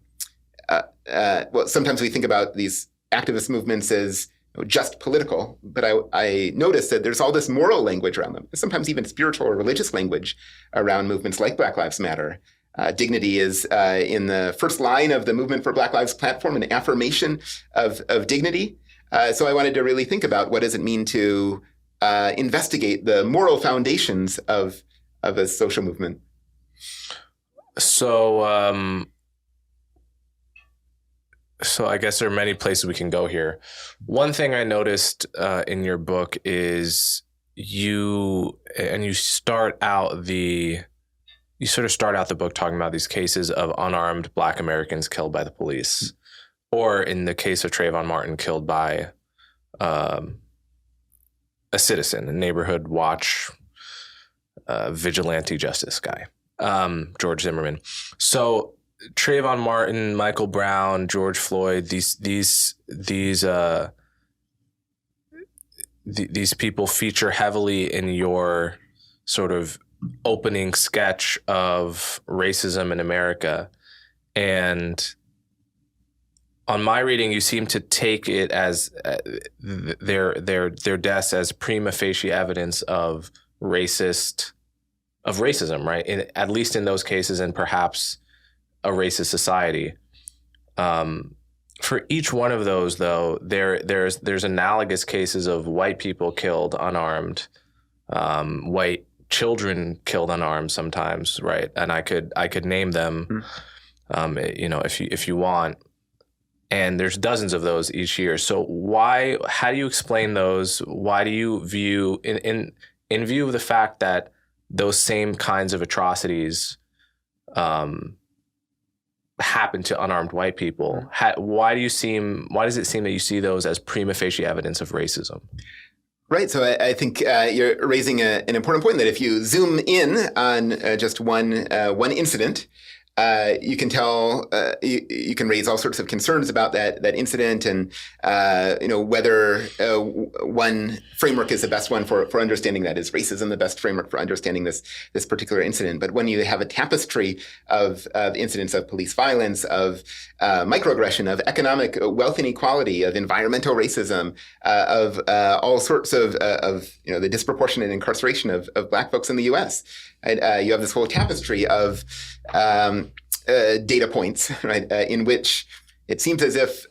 Sometimes we think about these activist movements as just political, but I noticed that there's all this moral language around them. Sometimes even spiritual or religious language around movements like Black Lives Matter. Dignity is in the first line of the Movement for Black Lives platform, an affirmation of dignity. So I wanted to really think about what does it mean to investigate the moral foundations of a social movement. So I guess there are many places we can go here. One thing I noticed in your book is you start out the book talking about these cases of unarmed Black Americans killed by the police, or in the case of Trayvon Martin, killed by a citizen, a neighborhood watch vigilante justice guy, George Zimmerman. So Trayvon Martin, Michael Brown, George Floyd, these people feature heavily in your sort of opening sketch of racism in America. And on my reading, you seem to take it as their deaths as prima facie evidence of racism, right? At least in those cases, and perhaps a racist society. For each one of those, though, there's analogous cases of white people killed unarmed, white children killed unarmed sometimes, right? And I could name them, if you want. And there's dozens of those each year. So how do you explain those? Why do you view, in view of the fact that those same kinds of atrocities happen to unarmed white people, why does it seem that you see those as prima facie evidence of racism? Right. So I think you're raising an important point that if you zoom in on just one incident, you can tell you can raise all sorts of concerns about that incident, and whether one framework is the best one for understanding that. Is racism the best framework for understanding this particular incident? But when you have a tapestry of incidents of police violence, of microaggression, of economic wealth inequality, of environmental racism, of all sorts of the disproportionate incarceration of Black folks in the U.S., right? You have this whole tapestry of data points, right, in which it seems as if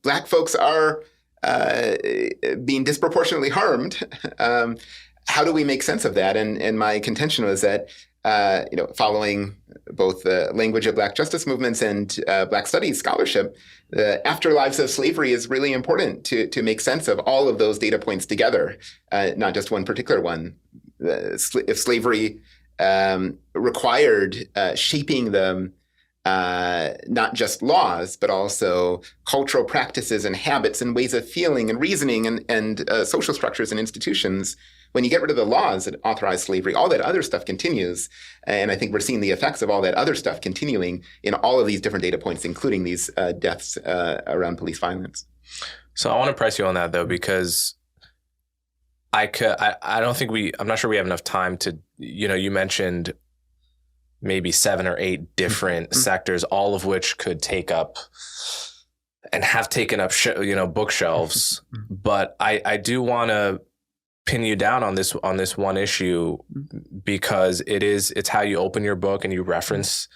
Black folks are being disproportionately harmed. How do we make sense of that? And my contention was that following both the language of Black justice movements and Black studies scholarship, the afterlives of slavery is really important to make sense of all of those data points together, not just one particular one. If slavery required shaping the not just laws, but also cultural practices and habits and ways of feeling and reasoning and social structures and institutions. When you get rid of the laws that authorize slavery, all that other stuff continues. And I think we're seeing the effects of all that other stuff continuing in all of these different data points, including these deaths around police violence. So I want to press you on that, though, because I'm not sure we have enough time to, you mentioned maybe 7 or 8 different sectors, all of which could take up and have taken up, bookshelves. But I do want to pin you down on this one issue, because it's how you open your book, and you reference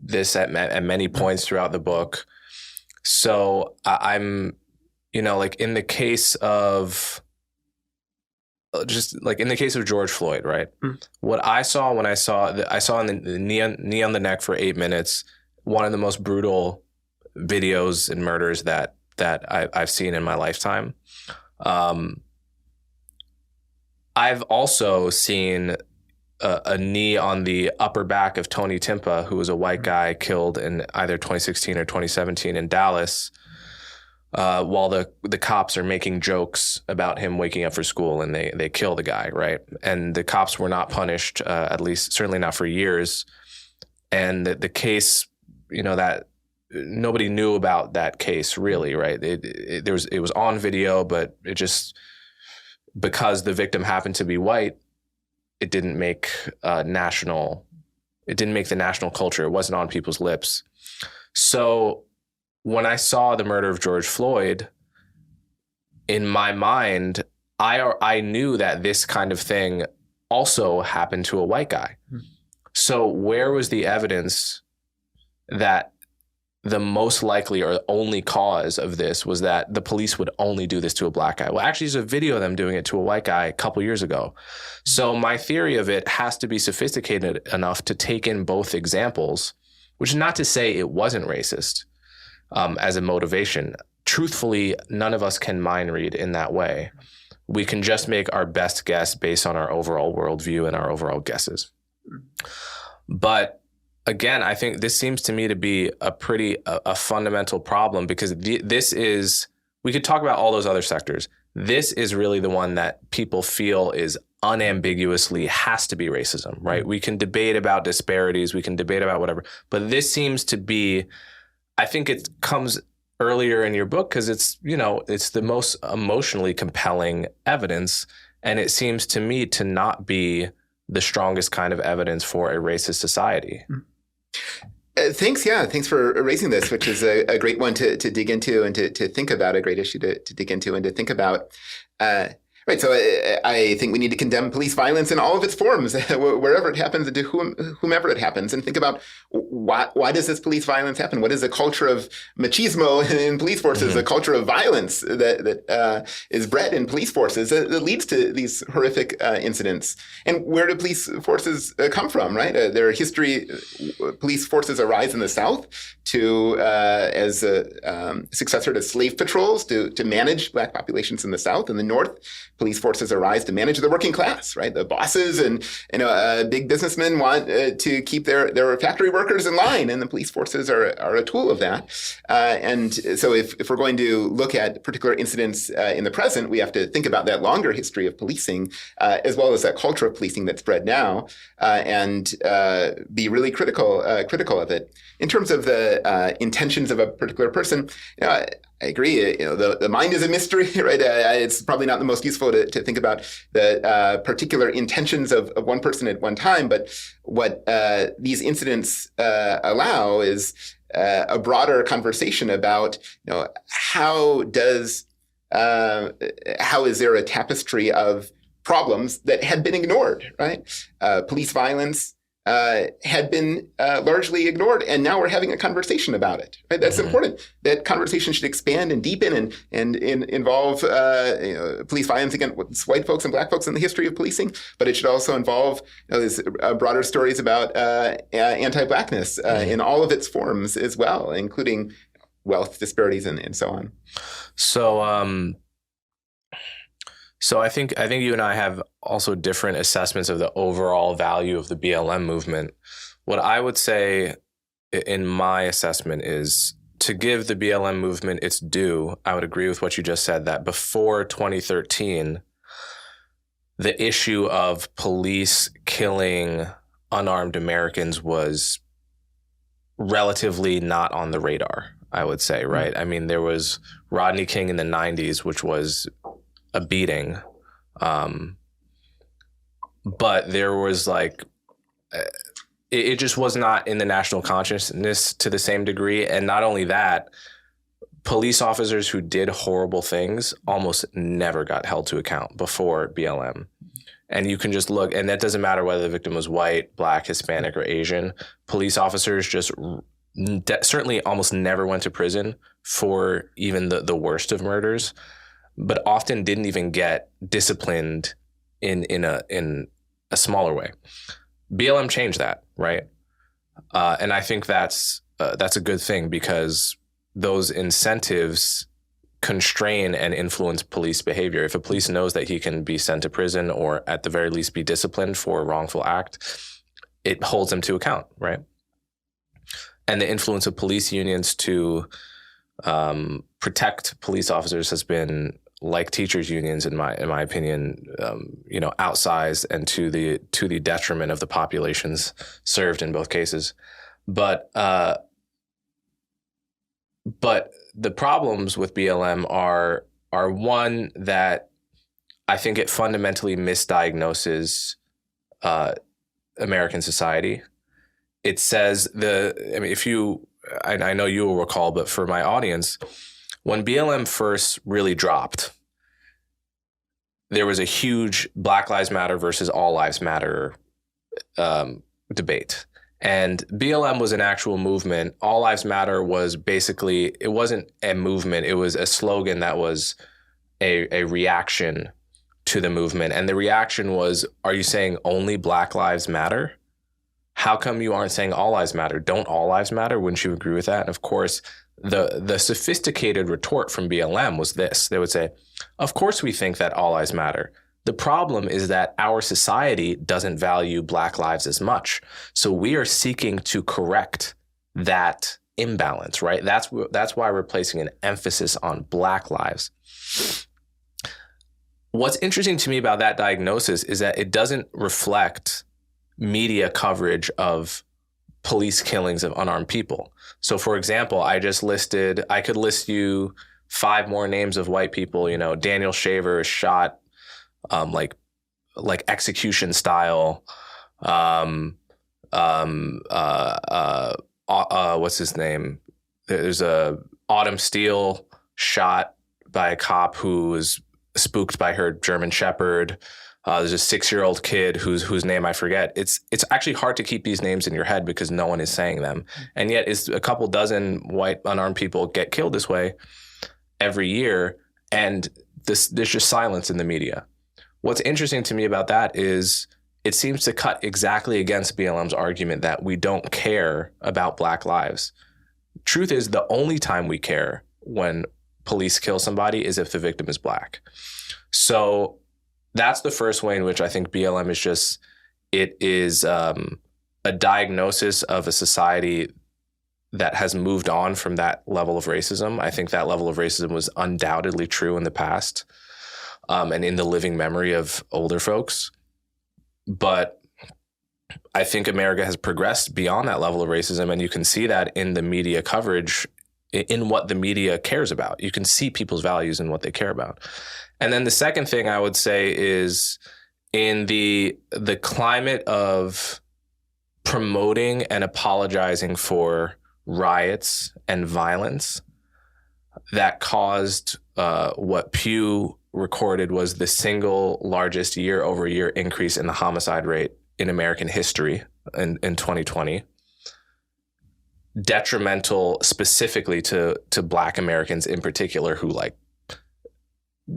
this at many points throughout the book. So in the case of George Floyd, right? What I saw when I saw in the knee on the neck for 8 minutes, one of the most brutal videos and murders that I've seen in my lifetime. I've also seen a knee on the upper back of Tony Timpa, who was a white guy killed in either 2016 or 2017 in Dallas. while the cops are making jokes about him waking up for school, and they kill the guy, right? And the cops were not punished, at least certainly not for years. And the case, that nobody knew about that case really, right? It was on video, but it just, because the victim happened to be white, it didn't make the national culture. It wasn't on people's lips. So when I saw the murder of George Floyd, in my mind, I knew that this kind of thing also happened to a white guy. So where was the evidence that the most likely or only cause of this was that the police would only do this to a black guy? Well, actually, there's a video of them doing it to a white guy a couple years ago. So my theory of it has to be sophisticated enough to take in both examples, which is not to say it wasn't racist as a motivation. Truthfully, none of us can mind read in that way. We can just make our best guess based on our overall worldview and our overall guesses. But again, I think this seems to me to be a fundamental problem, because this is, we could talk about all those other sectors. This is really the one that people feel is unambiguously has to be racism, right? We can debate about disparities, we can debate about whatever, but this seems to be, I think it comes earlier in your book because it's the most emotionally compelling evidence, and it seems to me to not be the strongest kind of evidence for a racist society. Thanks. Yeah. Thanks for raising this, which is a great one to dig into and to think about, a great issue to dig into and to think about. Right. So I think we need to condemn police violence in all of its forms, wherever it happens and to whomever it happens, and think about why does this police violence happen? What is a culture of machismo in police forces, a culture of violence that is bred in police forces that leads to these horrific incidents? And where do police forces come from, right? Their history, police forces arise in the South as a successor to slave patrols to manage black populations in the South. In the North, police forces arise to manage the working class, right? The bosses and big businessmen want to keep their factory workers in line, and the police forces are a tool of that. And so if we're going to look at particular incidents in the present, we have to think about that longer history of policing, as well as that culture of policing that's bred now, and be really critical of it. In terms of the intentions of a particular person, I agree. The mind is a mystery, right? It's probably not the most useful to think about the particular intentions of one person at one time. But what these incidents allow is a broader conversation about, how is there a tapestry of problems that had been ignored, right? Police violence had been largely ignored, and now we're having a conversation about it. Right? That's important. That conversation should expand and deepen and involve police violence against white folks and black folks in the history of policing, but it should also involve these broader stories about anti-blackness in all of its forms as well, including wealth disparities and so on. So I think you and I have also different assessments of the overall value of the BLM movement. What I would say in my assessment is to give the BLM movement its due. I would agree with what you just said, that before 2013, the issue of police killing unarmed Americans was relatively not on the radar, I would say, right? I mean, there was Rodney King in the 90s, which was a beating. But there was it just was not in the national consciousness to the same degree. And not only that, police officers who did horrible things almost never got held to account before BLM. And you can just look, and that doesn't matter whether the victim was white, black, Hispanic, or Asian. Police officers just certainly almost never went to prison for even the worst of murders, but often didn't even get disciplined in a smaller way. BLM changed that, right? And I think that's a good thing, because those incentives constrain and influence police behavior. If a police knows that he can be sent to prison or at the very least be disciplined for a wrongful act, it holds him to account, right? And the influence of police unions to protect police officers has been, like teachers' unions, in my opinion, outsized and to the detriment of the populations served in both cases. But the problems with BLM are one, that I think it fundamentally misdiagnoses American society. It says I know you will recall, but for my audience, when BLM first really dropped, there was a huge Black Lives Matter versus All Lives Matter debate. And BLM was an actual movement. All Lives Matter was basically, it wasn't a movement. It was a slogan that was a reaction to the movement. And the reaction was, are you saying only Black Lives Matter? How come you aren't saying all lives matter? Don't all lives matter? Wouldn't you agree with that? And of course, the sophisticated retort from BLM was this. They would say, of course we think that all lives matter. The problem is that our society doesn't value Black lives as much. So we are seeking to correct that imbalance, right? That's why we're placing an emphasis on Black lives. What's interesting to me about that diagnosis is that it doesn't reflect media coverage of police killings of unarmed people. So for example, I could list you 5 more names of white people. Daniel Shaver is shot like execution style. What's his name? There's a Autumn Steele shot by a cop who was spooked by her German Shepherd. There's a 6-year-old kid whose name I forget. It's actually hard to keep these names in your head because no one is saying them. And yet it's a couple dozen white unarmed people get killed this way every year. And there's just silence in the media. What's interesting to me about that is it seems to cut exactly against BLM's argument that we don't care about Black lives. Truth is, the only time we care when police kill somebody is if the victim is Black. So that's the first way in which I think BLM is a diagnosis of a society that has moved on from that level of racism. I think that level of racism was undoubtedly true in the past and in the living memory of older folks. But I think America has progressed beyond that level of racism, and you can see that in the media coverage, in what the media cares about. You can see people's values in what they care about. And then the second thing I would say is in the climate of promoting and apologizing for riots and violence that caused what Pew recorded was the single largest year-over-year increase in the homicide rate in American history in 2020. Detrimental specifically to Black Americans in particular, who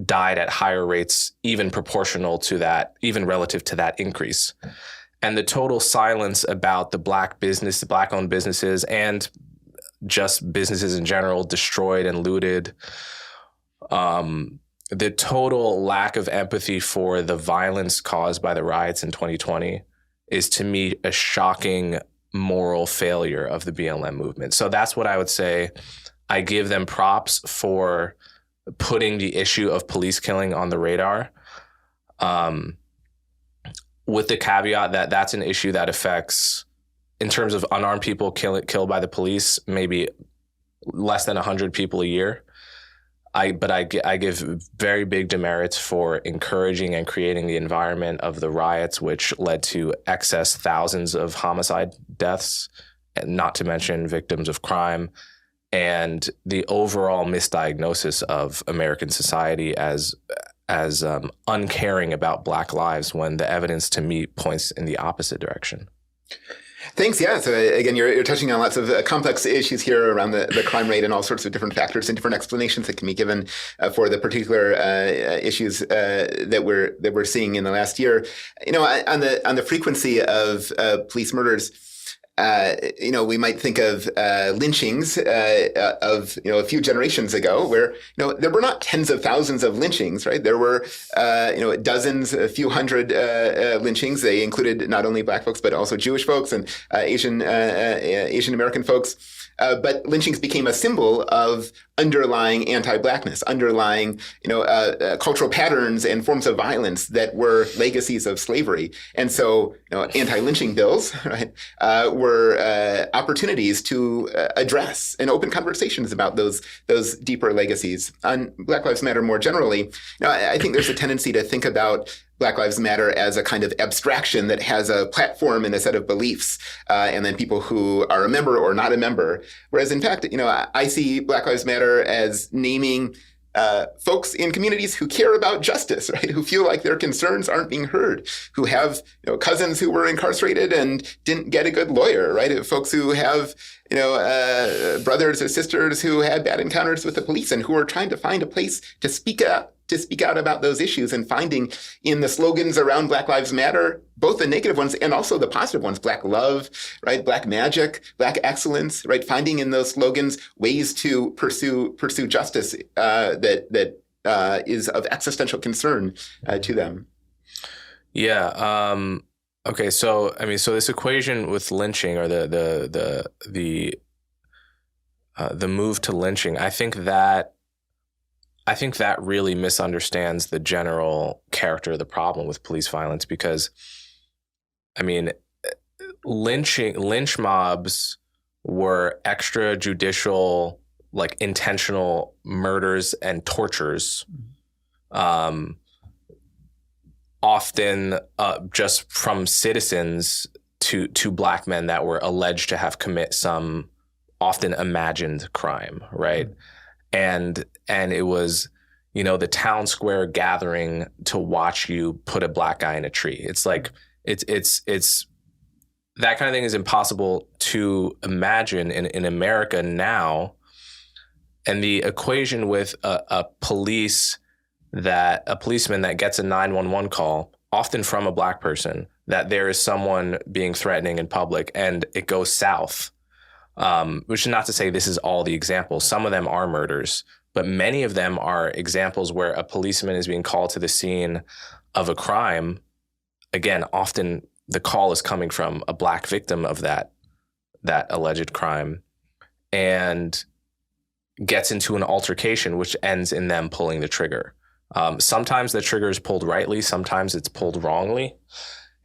died at higher rates, even proportional to that, even relative to that increase. And the total silence about the Black-owned businesses and just businesses in general destroyed and looted. The total lack of empathy for the violence caused by the riots in 2020 is, to me, a shocking moral failure of the BLM movement. So that's what I would say. I give them props for putting the issue of police killing on the radar, with the caveat that that's an issue that affects, in terms of unarmed people killed by the police, maybe less than 100 people a year. I give very big demerits for encouraging and creating the environment of the riots, which led to excess thousands of homicide deaths, and not to mention victims of crime, and the overall misdiagnosis of American society as uncaring about Black lives, when the evidence to me points in the opposite direction. Thanks. Yeah. So again, you're touching on lots of complex issues here around the crime rate and all sorts of different factors and different explanations that can be given for the particular issues that we're seeing in the last year. On the frequency of police murders. We might think of lynchings of a few generations ago, where there were not tens of thousands of lynchings, right? There were dozens, a few hundred lynchings. They included not only Black folks but also Jewish folks and Asian American folks. But lynchings became a symbol of underlying anti-Blackness, underlying, cultural patterns and forms of violence that were legacies of slavery. And so, anti-lynching bills, right, were opportunities to address and open conversations about those deeper legacies. On Black Lives Matter more generally, I think there's a tendency to think about Black Lives Matter as a kind of abstraction that has a platform and a set of beliefs, and then people who are a member or not a member. Whereas in fact, I see Black Lives Matter as naming folks in communities who care about justice, right? Who feel like their concerns aren't being heard, who have cousins who were incarcerated and didn't get a good lawyer, right? Folks who have brothers or sisters who had bad encounters with the police and who are trying to find a place to speak out about those issues, and finding in the slogans around Black Lives Matter, both the negative ones and also the positive ones, Black love, right? Black magic, Black excellence, right? Finding in those slogans ways to pursue justice that is of existential concern to them. Yeah. Okay. So, so this equation with lynching, or the move to lynching, I think that really misunderstands the general character of the problem with police violence, because, lynch mobs were extrajudicial, like intentional murders and tortures, often just from citizens to Black men that were alleged to have commit some often imagined crime, right? And it was, the town square gathering to watch you put a Black guy in a tree. It's like, it's that kind of thing is impossible to imagine in America now. And the equation with a policeman that gets a 911 call, often from a Black person, that there is someone being threatening in public, and it goes south. Which is not to say this is all the examples. Some of them are murders, but many of them are examples where a policeman is being called to the scene of a crime. Again, often the call is coming from a Black victim of that alleged crime, and gets into an altercation, which ends in them pulling the trigger. Sometimes the trigger is pulled rightly, sometimes it's pulled wrongly.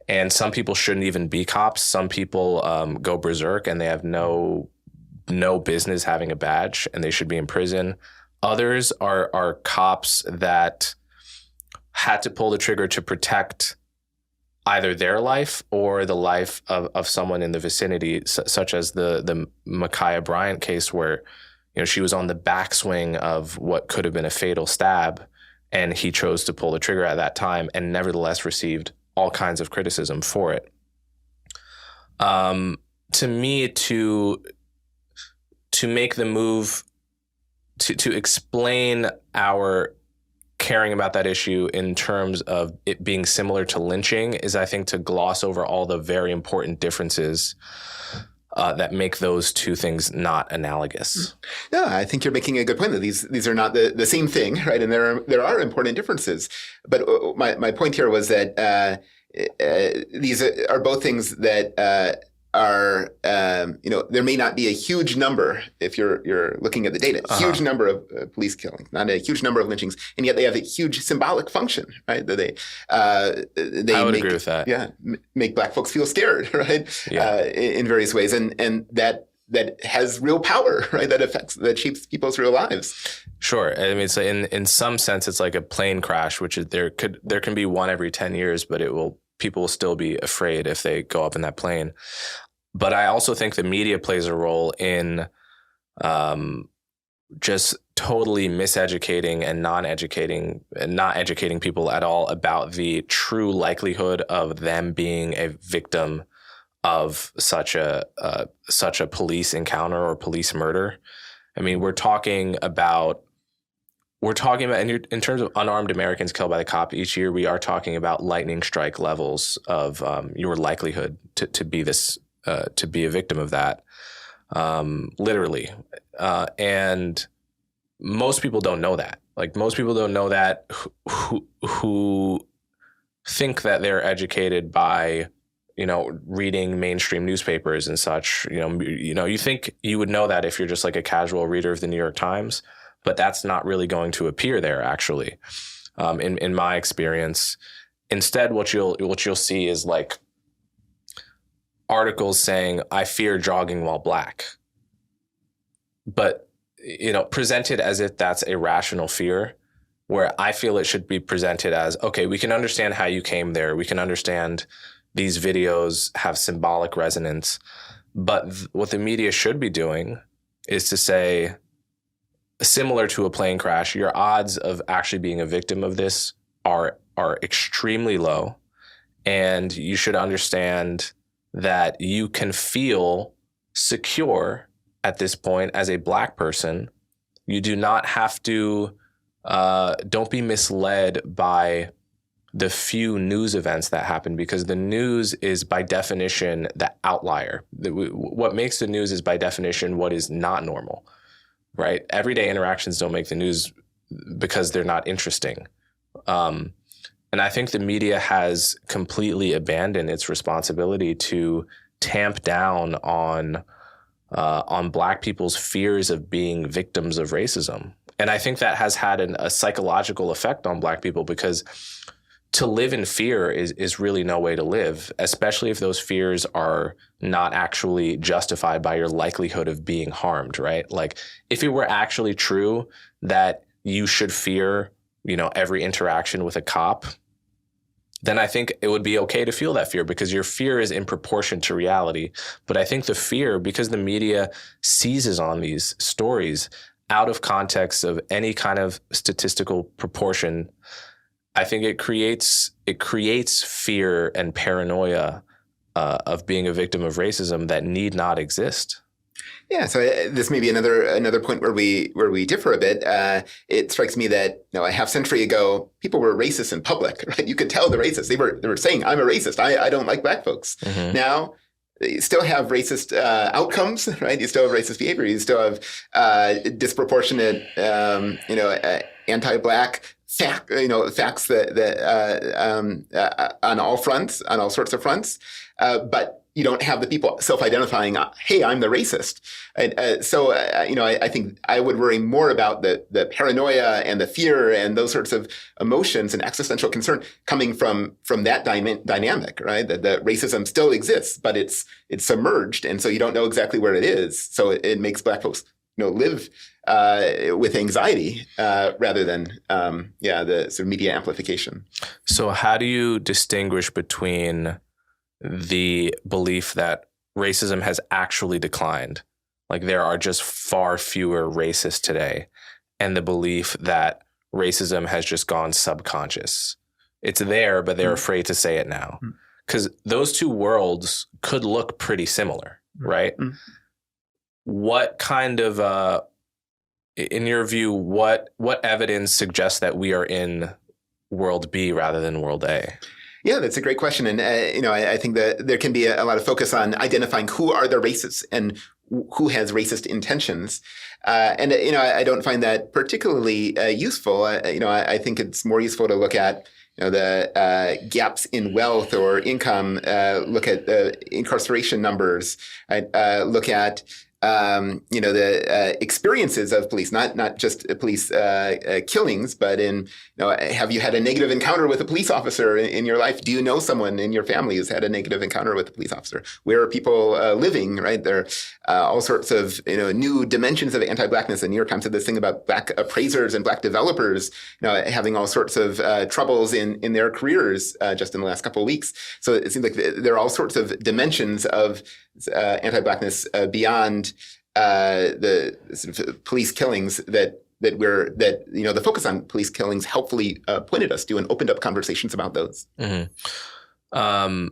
And some people shouldn't even be cops. Some people go berserk and they have no business having a badge, and they should be in prison. Others are cops that had to pull the trigger to protect either their life or the life of someone in the vicinity, such as the Ma'Khia Bryant case, where she was on the backswing of what could have been a fatal stab, and he chose to pull the trigger at that time, and nevertheless received all kinds of criticism for it. To me, to make the move to explain our caring about that issue in terms of it being similar to lynching is, I think, to gloss over all the very important differences that make those two things not analogous. Yeah, I think you're making a good point that these are not the same thing, right? And there are important differences. But my point here was that these are both things that are, there may not be a huge number if you're looking at the data, huge number of police killings, not a huge number of lynchings, and yet they have a huge symbolic function, right? That they I would agree with that. Yeah, make Black folks feel scared, right? Yeah. In various ways, and that has real power, right? That shapes people's real lives. Sure. It's in some sense, it's like a plane crash, which is there can be one every 10 years, but people will still be afraid if they go up in that plane. But I also think the media plays a role in just totally miseducating and not educating people at all about the true likelihood of them being a victim of such a police encounter or police murder. We're talking about in terms of unarmed Americans killed by the cop each year, we are talking about lightning strike levels of your likelihood to be a victim of that, literally. And most people don't know that. Like, most people don't know that who think that they're educated by, reading mainstream newspapers and such. You think you would know that if you're just like a casual reader of the New York Times. but that's not really going to appear there, actually. In my experience, instead, what you'll see is like articles saying, "I fear jogging while black," but presented as if that's a rational fear. Where I feel it should be presented as, okay, we can understand how you came there. We can understand these videos have symbolic resonance. But what the media should be doing is to say, similar to a plane crash, your odds of actually being a victim of this are extremely low. And you should understand that you can feel secure at this point as a Black person. You do not have to, don't be misled by the few news events that happen, because the news is by definition the outlier. What makes the news is by definition what is not normal, right? Everyday interactions don't make the news because they're not interesting. And I think the media has completely abandoned its responsibility to tamp down on Black people's fears of being victims of racism. And I think that has had a psychological effect on Black people, because to live in fear is really no way to live, especially if those fears are not actually justified by your likelihood of being harmed, right? Like if it were actually true that you should fear, every interaction with a cop, then I think it would be okay to feel that fear because your fear is in proportion to reality. But I think the fear, because the media seizes on these stories out of context of any kind of statistical proportion, I think it creates fear and paranoia of being a victim of racism that need not exist. Yeah, so this may be another point where we differ a bit. It strikes me that a half century ago, people were racist in public, right? You could tell the racists. They were saying, "I'm a racist. I don't like Black folks." Mm-hmm. Now, you still have racist outcomes, right? You still have racist behavior. You still have disproportionate, anti-Black facts that on all fronts, on all sorts of fronts, but you don't have the people self-identifying, "Hey, I'm the racist." So I think I would worry more about the paranoia and the fear and those sorts of emotions and existential concern coming from that dynamic, right? That the racism still exists, but it's submerged, and so you don't know exactly where it is. So it makes Black folks live with anxiety rather than the sort of media amplification. So how do you distinguish between the belief that racism has actually declined, like there are just far fewer racists today, and the belief that racism has just gone subconscious? It's there, but they're afraid to say it now, because those two worlds could look pretty similar, right? Mm-hmm. What kind of, in your view, what evidence suggests that we are in world B rather than world A? Yeah, that's a great question. And, I think that there can be a lot of focus on identifying who are the racists and who has racist intentions. I don't find that particularly useful. I think it's more useful to look at the gaps in wealth or income, look at the incarceration numbers, look at the experiences of police, not just police killings, but have you had a negative encounter with a police officer in your life? Do you know someone in your family who's had a negative encounter with a police officer? Where are people living, right? There are all sorts of new dimensions of anti-Blackness. The New York Times had this thing about Black appraisers and Black developers having all sorts of troubles in their careers just in the last couple of weeks. So it seems like there are all sorts of dimensions of anti-Blackness beyond the sort of police killings that the focus on police killings helpfully pointed us to and opened up conversations about those. Mm-hmm.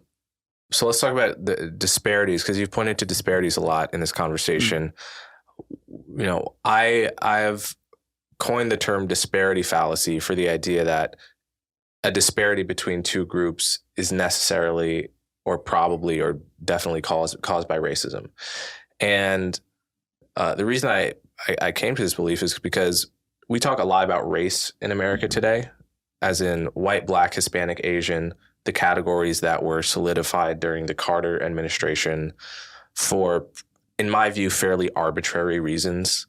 So let's talk about the disparities, because you've pointed to disparities a lot in this conversation. Mm-hmm. I've coined the term disparity fallacy for the idea that a disparity between two groups is necessarily or probably or definitely caused by racism. And the reason I came to this belief is because we talk a lot about race in America today, as in white, Black, Hispanic, Asian, the categories that were solidified during the Carter administration for, in my view, fairly arbitrary reasons.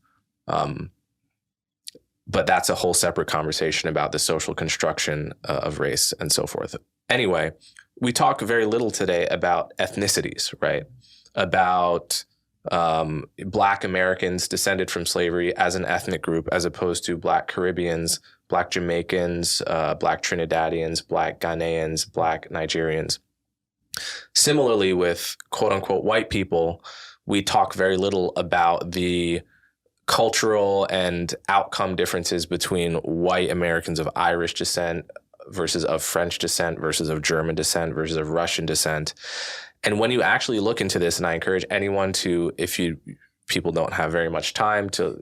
But that's a whole separate conversation about the social construction of race and so forth. Anyway, we talk very little today about ethnicities, right? About Black Americans descended from slavery as an ethnic group, as opposed to Black Caribbeans, Black Jamaicans, Black Trinidadians, Black Ghanaians, Black Nigerians. Similarly, with quote unquote white people, we talk very little about the cultural and outcome differences between white Americans of Irish descent versus of French descent versus of German descent versus of Russian descent. And when you actually look into this, and I encourage anyone to, if people don't have very much time to,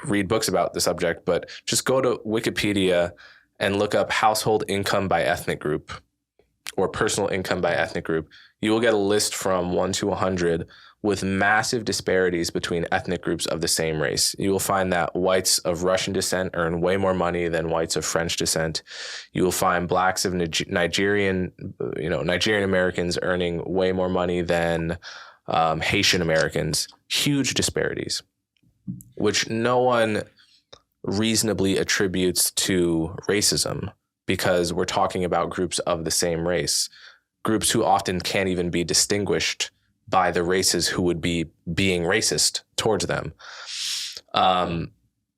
read books about the subject, but just go to Wikipedia and look up household income by ethnic group or personal income by ethnic group. You will get a list from 1 to 100 with massive disparities between ethnic groups of the same race. You will find that whites of Russian descent earn way more money than whites of French descent. You will find blacks of Nigerian Americans earning way more money than Haitian Americans. Huge disparities, which no one reasonably attributes to racism, because we're talking about groups of the same race, groups who often can't even be distinguished by the races who would be being racist towards them. And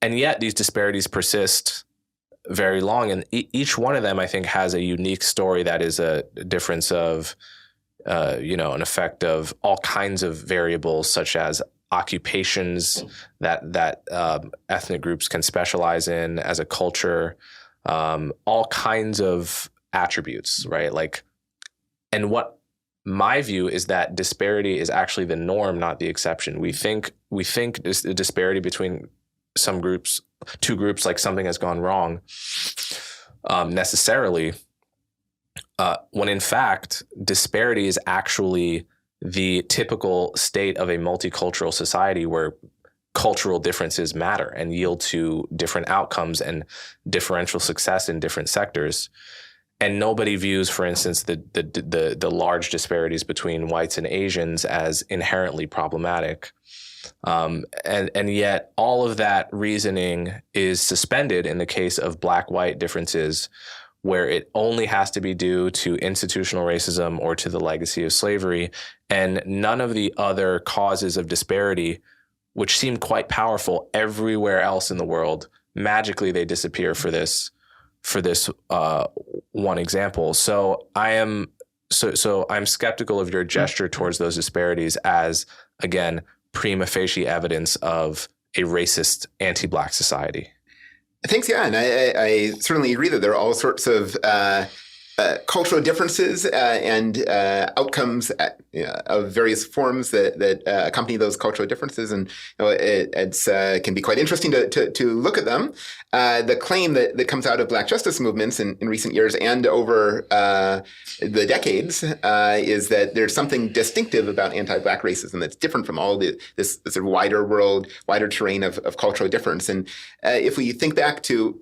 yet these disparities persist very long. And each one of them, I think, has a unique story that is a difference of, an effect of all kinds of variables, such as occupations that ethnic groups can specialize in as a culture, all kinds of attributes, right? And what my view is that disparity is actually the norm, not the exception. We think this disparity between two groups, like something has gone wrong, necessarily, when in fact disparity is actually the typical state of a multicultural society where cultural differences matter and yield to different outcomes and differential success in different sectors. And nobody views, for instance, the large disparities between whites and Asians as inherently problematic. And yet all of that reasoning is suspended in the case of black-white differences, where it only has to be due to institutional racism or to the legacy of slavery, and none of the other causes of disparity, which seem quite powerful everywhere else in the world, magically they disappear for this one example. So I'm skeptical of your gesture towards those disparities as, again, prima facie evidence of a racist anti-Black society. Thanks, yeah, and I certainly agree that there are all sorts of cultural differences and outcomes of various forms that accompany those cultural differences, and it can be quite interesting to look at them. The claim that comes out of Black justice movements in recent years and over the decades is that there's something distinctive about anti-Black racism that's different from all this sort of wider terrain of cultural difference. And if we think back to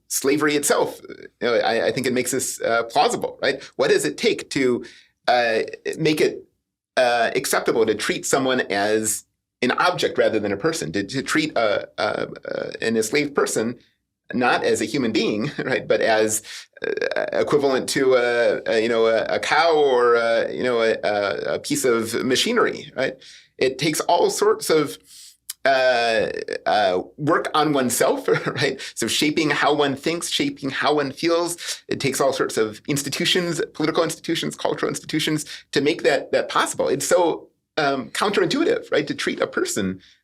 slavery itself, I think it makes this plausible, right? What does it take to make it acceptable to treat someone as an object rather than a person, to treat an enslaved person not as a human being, right, but as equivalent to a cow or a piece of machinery, right? It takes all sorts of work on oneself, right? So shaping how one thinks, shaping how one feels. It takes all sorts of institutions, political institutions, cultural institutions, to make that possible. It's so counterintuitive, right? To treat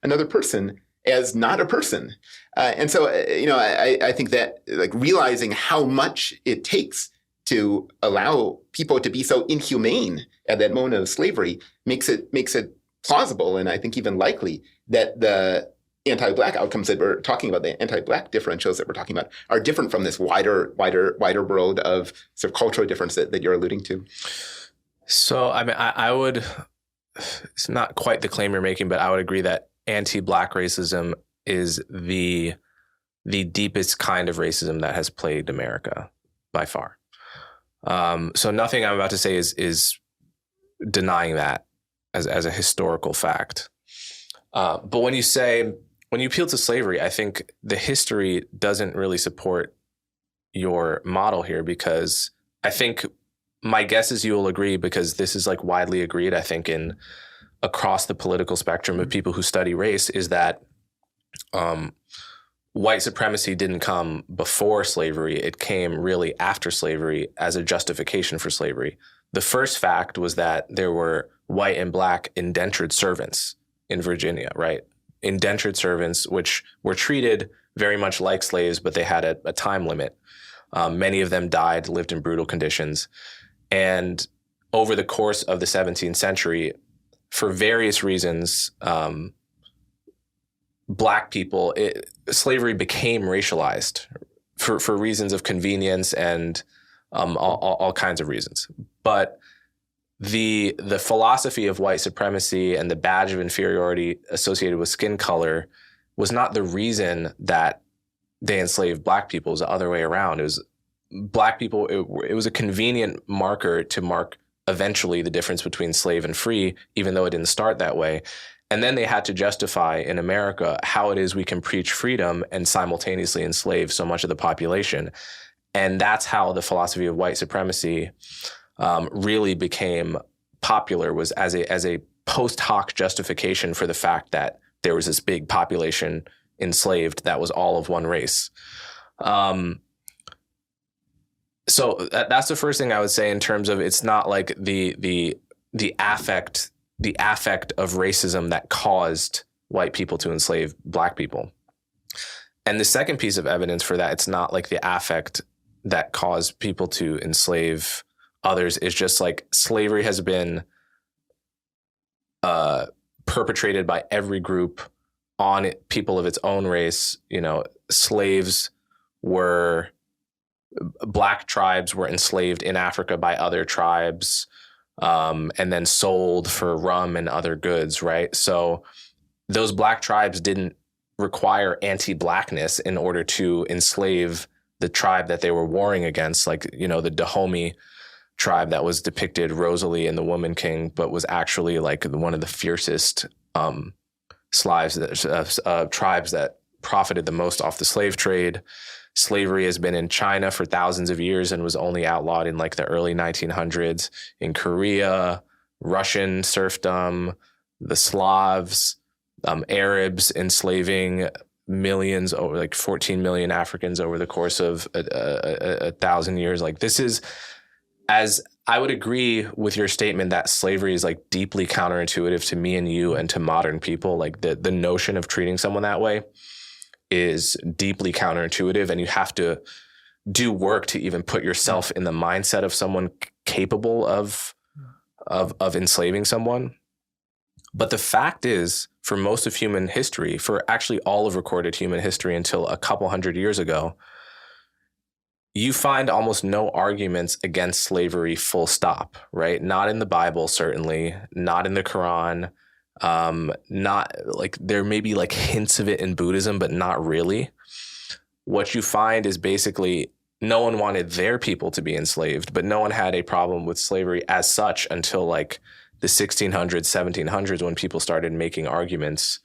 another person, as not a person. And so, I think that realizing how much it takes to allow people to be so inhumane at that moment of slavery makes it plausible, and I think even likely, that the anti-Black outcomes that we're talking about, the anti-Black differentials that we're talking about, are different from this wider world of sort of cultural difference that you're alluding to. So, I mean, I would, it's not quite the claim you're making, but I would agree that anti-Black racism is the deepest kind of racism that has plagued America by far. So nothing I'm about to say is denying that as a historical fact. But when you say when you appeal to slavery, I think the history doesn't really support your model here, because I think my guess is you will agree, because this is like widely agreed, I think, in across the political spectrum of people who study race, is that white supremacy didn't come before slavery. It came really after slavery as a justification for slavery. The first fact was that there were white and black indentured servants in Virginia, right? Indentured servants, which were treated very much like slaves, but they had a time limit. Many of them died, lived in brutal conditions. And over the course of the 17th century, for various reasons, black people, slavery became racialized for reasons of convenience and all kinds of reasons. But the philosophy of white supremacy and the badge of inferiority associated with skin color was not the reason that they enslaved black people. It was the other way around. It was black people. It was a convenient marker to mark eventually the difference between slave and free, even though it didn't start that way. And then they had to justify in America how it is we can preach freedom and simultaneously enslave so much of the population. And that's how the philosophy of white supremacy really became popular, was as a post hoc justification for the fact that there was this big population enslaved that was all of one race. So that's the first thing I would say in terms of, it's not like the affect of racism that caused white people to enslave black people. And the second piece of evidence for that, it's not like the affect that caused people to enslave others, is just like slavery has been perpetrated by every group on people of its own race. You know, black tribes were enslaved in Africa by other tribes, and then sold for rum and other goods, right? So those black tribes didn't require anti-blackness in order to enslave the tribe that they were warring against, like, you know, the Dahomey tribe that was depicted, Rosalie and the Woman King, but was actually like one of the fiercest tribes that profited the most off the slave trade. Slavery has been in China for thousands of years and was only outlawed in like the early 1900s. In Korea, Russian serfdom, the Slavs, Arabs enslaving millions, over like 14 million Africans over the course of a thousand years. Like, this is, as I would agree with your statement that slavery is like deeply counterintuitive to me and you and to modern people. Like the notion of treating someone that way is deeply counterintuitive, and you have to do work to even put yourself in the mindset of someone capable of enslaving someone. But the fact is, for most of human history, for actually all of recorded human history until a couple hundred years ago, you find almost no arguments against slavery full stop, right? Not in the Bible, certainly, not in the Quran. Not like, there may be like hints of it in Buddhism, but not really. What you find is basically no one wanted their people to be enslaved, but no one had a problem with slavery as such until like the 1600s, 1700s, when people started making arguments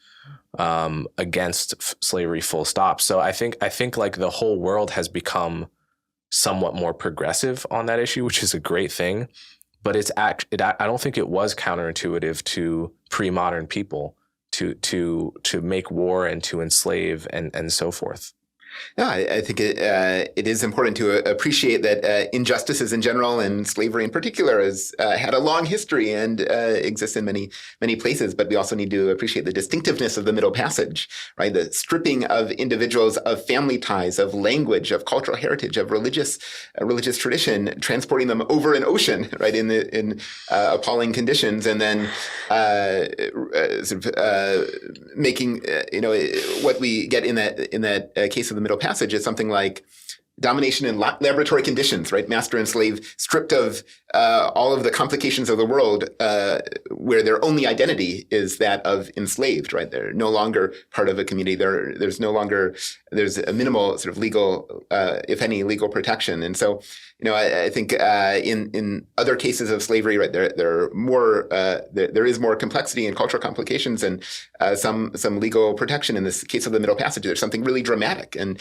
against slavery full stop. So I think like the whole world has become somewhat more progressive on that issue, which is a great thing. But I don't think it was counterintuitive to pre-modern people to make war and to enslave and so forth. No, I think it is important to appreciate that injustices in general and slavery in particular has had a long history and exists in many places. But we also need to appreciate the distinctiveness of the Middle Passage, right? The stripping of individuals of family ties, of language, of cultural heritage, of religious tradition, transporting them over an ocean, right, in appalling conditions, and then making what we get in that case of the Middle Passage is something like domination in laboratory conditions, right? Master and slave, stripped of all of the complications of the world, where their only identity is that of enslaved, right? They're no longer part of a community. There's a minimal sort of legal, if any, legal protection. And so, I think in other cases of slavery, right, there is more complexity and cultural complications and some legal protection. In this case of the Middle Passage, there's something really dramatic, and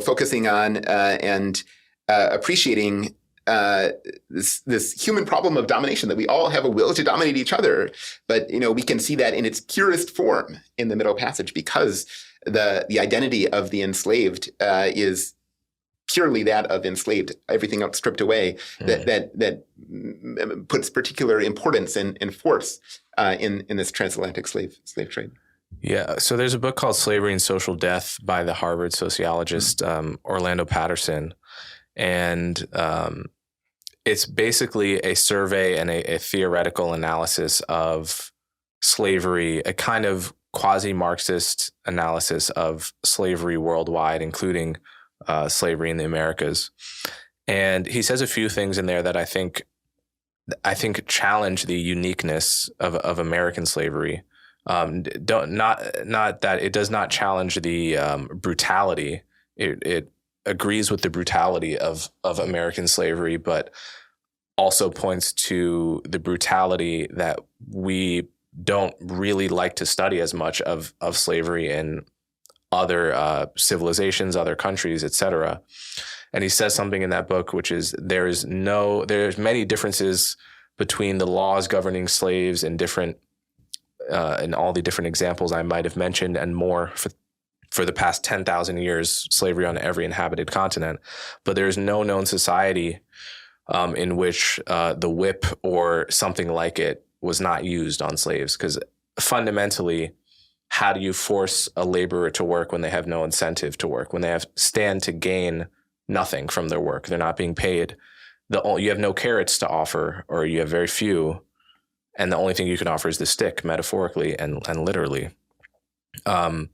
focusing on and appreciating this human problem of domination, that we all have a will to dominate each other, but we can see that in its purest form in the Middle Passage, because the identity of the enslaved is purely that of enslaved, everything else stripped away, that puts particular importance and force in this transatlantic slave trade. Yeah. So there's a book called Slavery and Social Death by the Harvard sociologist Orlando Patterson. And it's basically a survey and a theoretical analysis of slavery, a kind of quasi-Marxist analysis of slavery worldwide, including slavery in the Americas. And he says a few things in there that I think challenge the uniqueness of American slavery. Not that it does not challenge the brutality. It agrees with the brutality of American slavery, but also points to the brutality that we don't really like to study as much of slavery in other civilizations, other countries, etc. And he says something in that book, which is there's many differences between the laws governing slaves in all the different examples I might have mentioned, and more for the past 10,000 years, slavery on every inhabited continent. But there's no known society in which the whip or something like it was not used on slaves, because fundamentally, how do you force a laborer to work when they have no incentive to work, when they stand to gain nothing from their work? They're not being paid. You have no carrots to offer, or you have very few, and the only thing you can offer is the stick, metaphorically and literally. There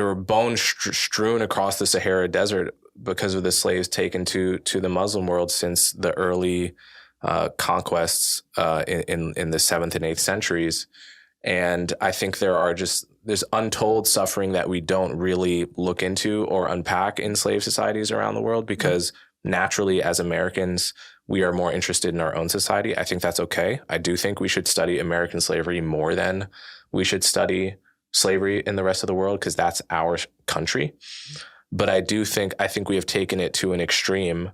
were bones strewn across the Sahara Desert because of the slaves taken to the Muslim world since the early conquests in the 7th and 8th centuries. And I think there's untold suffering that we don't really look into or unpack in slave societies around the world, because naturally, as Americans, we are more interested in our own society. I think that's okay. I do think we should study American slavery more than we should study slavery in the rest of the world, because that's our country. But I think we have taken it to an extreme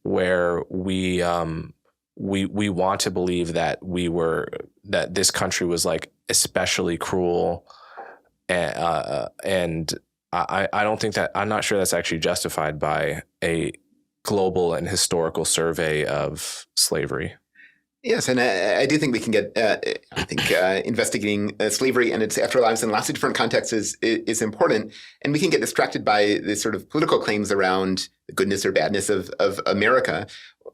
where we want to believe that this country was like especially cruel, and I don't think that, I'm not sure that's actually justified by a global and historical survey of slavery. Yes, and I do think we can get. Investigating slavery and its afterlives in lots of different contexts is important, and we can get distracted by the sort of political claims around the goodness or badness of America.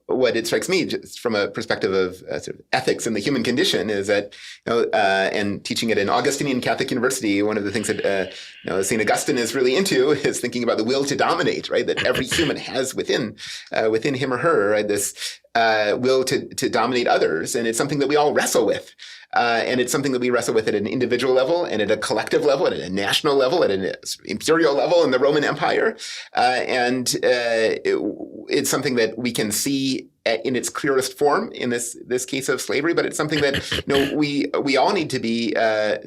What it strikes me, just from a perspective of sort of ethics and the human condition, is that, and teaching at an Augustinian Catholic university, one of the things that St. Augustine is really into is thinking about the will to dominate, right? That every human has within him or her, right, this will to dominate others, and it's something that we all wrestle with. And it's something that we wrestle with at an individual level and at a collective level, at a national level, at an imperial level in the Roman Empire. It's something that we can see in its clearest form in this case of slavery, but it's something that we all need to be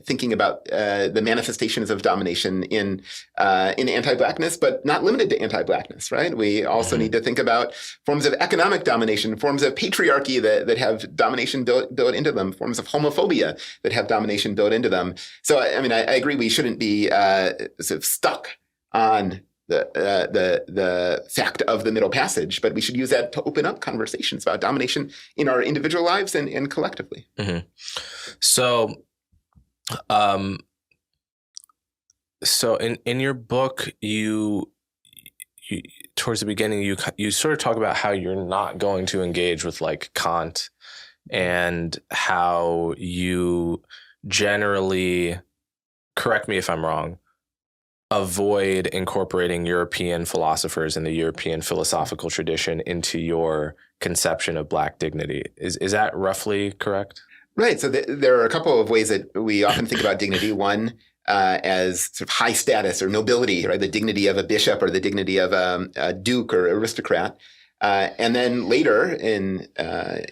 thinking about the manifestations of domination in anti-Blackness, but not limited to anti-Blackness, right? We also need to think about forms of economic domination, forms of patriarchy that have domination built into them, forms of homophobia that have domination built into them. So, I mean, I agree we shouldn't be sort of stuck on the fact of the Middle Passage, but we should use that to open up conversations about domination in our individual lives and collectively. Mm-hmm. So in your book, you towards the beginning, you sort of talk about how you're not going to engage with like Kant, and how you generally, correct me if I'm wrong, avoid incorporating European philosophers and the European philosophical tradition into your conception of Black dignity. Is that roughly correct? Right. So there are a couple of ways that we often think about dignity. One, as sort of high status or nobility, right? The dignity of a bishop or the dignity of a duke or aristocrat. And then later in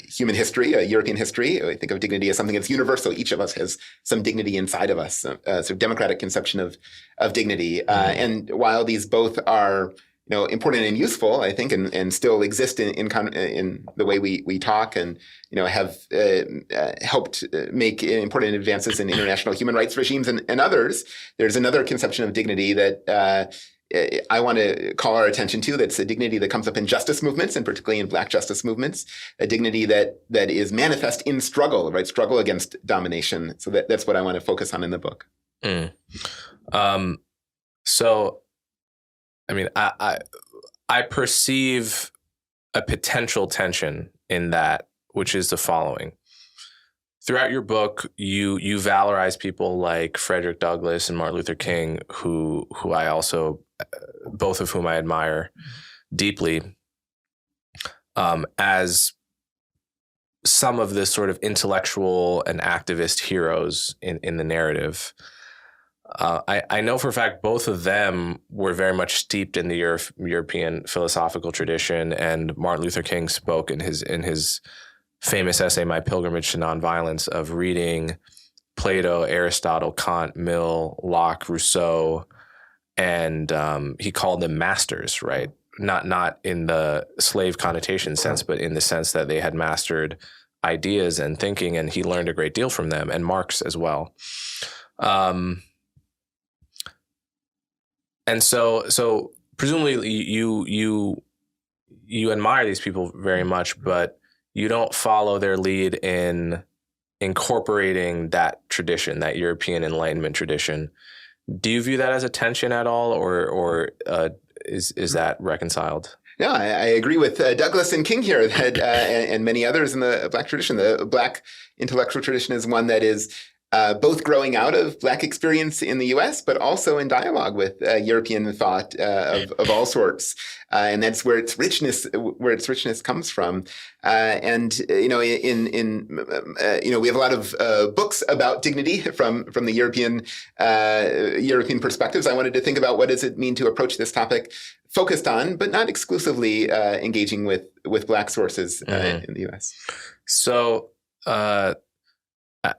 human history, European history, I think of dignity as something that's universal. Each of us has some dignity inside of us, sort of democratic conception of dignity. And while these both are important and useful, I think, and still exist in the way we talk, and have helped make important advances in international human rights regimes and others. There's another conception of dignity that I want to call our attention to. That's a dignity that comes up in justice movements, and particularly in Black justice movements. A dignity that is manifest in struggle, right? Struggle against domination. So that's what I want to focus on in the book. So, I mean, I perceive a potential tension in that, which is the following. Throughout your book, you valorize people like Frederick Douglass and Martin Luther King, who I also, both of whom I admire deeply, as some of the sort of intellectual and activist heroes in the narrative. I know for a fact both of them were very much steeped in the European philosophical tradition, and Martin Luther King spoke in his famous essay, My Pilgrimage to Nonviolence, of reading Plato, Aristotle, Kant, Mill, Locke, Rousseau, and he called them masters, right? Not in the slave connotation sense, but in the sense that they had mastered ideas and thinking, and he learned a great deal from them, and Marx as well. And so presumably you admire these people very much, but you don't follow their lead in incorporating that tradition, that European Enlightenment tradition. Do you view that as a tension at all, or is that reconciled? No, I agree with Douglass and King here that and many others in the Black tradition. The Black intellectual tradition is one that is both growing out of Black experience in the U.S., but also in dialogue with European thought of all sorts, and that's where its richness comes from. And we have a lot of books about dignity from the European perspectives. I wanted to think about what does it mean to approach this topic, focused on, but not exclusively engaging with Black sources in the U.S. So.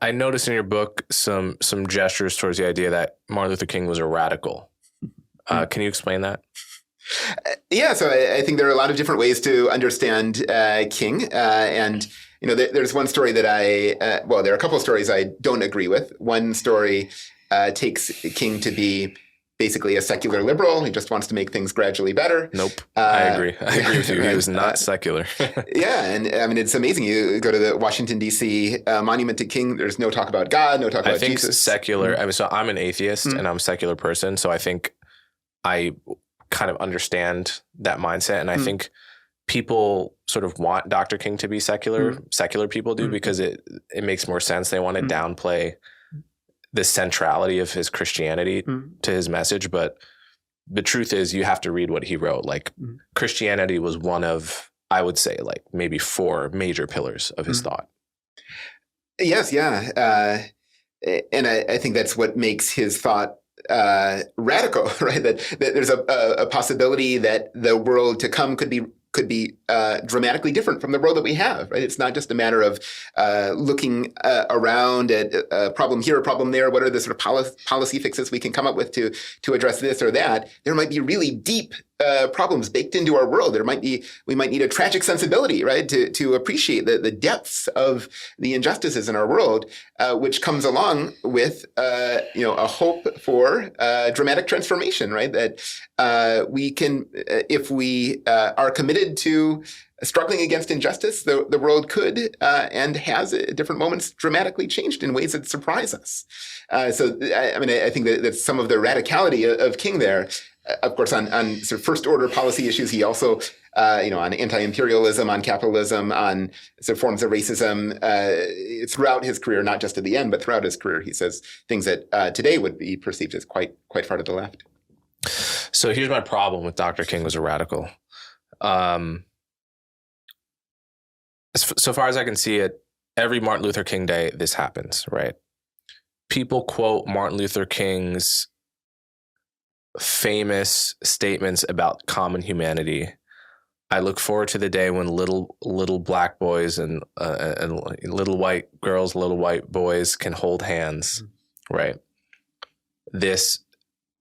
I noticed in your book some gestures towards the idea that Martin Luther King was a radical. Can you explain that? Yeah, so I think there are a lot of different ways to understand King, and there's one story that there are a couple of stories I don't agree with. One story takes King to be basically a secular liberal. He just wants to make things gradually better. Nope. I agree with you. He was not secular. Yeah. And I mean, it's amazing. You go to the Washington, D.C. Monument to King. There's no talk about God, no talk about Jesus. I think secular. I mean, so I'm an atheist and I'm a secular person. So I think I kind of understand that mindset. And I think people sort of want Dr. King to be secular. Secular people do because it makes more sense. They want to downplay the centrality of his Christianity to his message. But the truth is you have to read what he wrote. Like Christianity was one of, I would say, like maybe 4 major pillars of his thought. Yes. Yeah. And I think that's what makes his thought radical, right? That there's a possibility that the world to come could be dramatically different from the world that we have, right? It's not just a matter of looking around at a problem here, a problem there. What are the sort of policy fixes we can come up with to address this or that? There might be really deep problems baked into our world. We might need a tragic sensibility, right, to appreciate the depths of the injustices in our world, which comes along with a hope for dramatic transformation, right? That we can, if we are committed to struggling against injustice, the world could and has at different moments dramatically changed in ways that surprise us. I think that's some of the radicality of King there. Of course, on sort of first order policy issues, he also, on anti-imperialism, on capitalism, on sort of forms of racism, throughout his career, not just at the end, but throughout his career, he says things that today would be perceived as quite far to the left. So here's my problem with Dr. King was a radical. So far as I can see it, every Martin Luther King Day, this happens, right? People quote Martin Luther King's famous statements about common humanity. I look forward to the day when little black boys and little white girls, little white boys can hold hands, right? This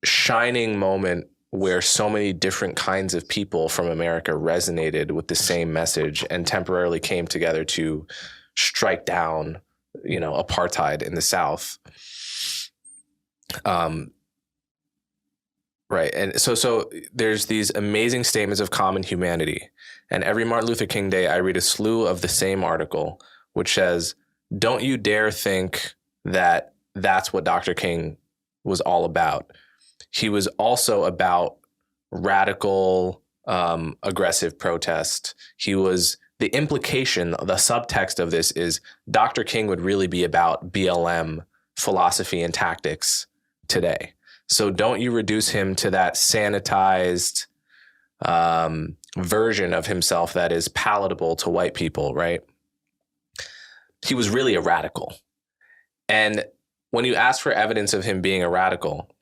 shining moment where so many different kinds of people from America resonated with the same message and temporarily came together to strike down, apartheid in the South. Right. And so there's these amazing statements of common humanity. And every Martin Luther King Day, I read a slew of the same article, which says, don't you dare think that that's what Dr. King was all about. He was also about radical, aggressive protest. The implication, the subtext of this is Dr. King would really be about BLM philosophy and tactics today. So don't you reduce him to that sanitized version of himself that is palatable to white people, right? He was really a radical. And when you ask for evidence of him being a radical,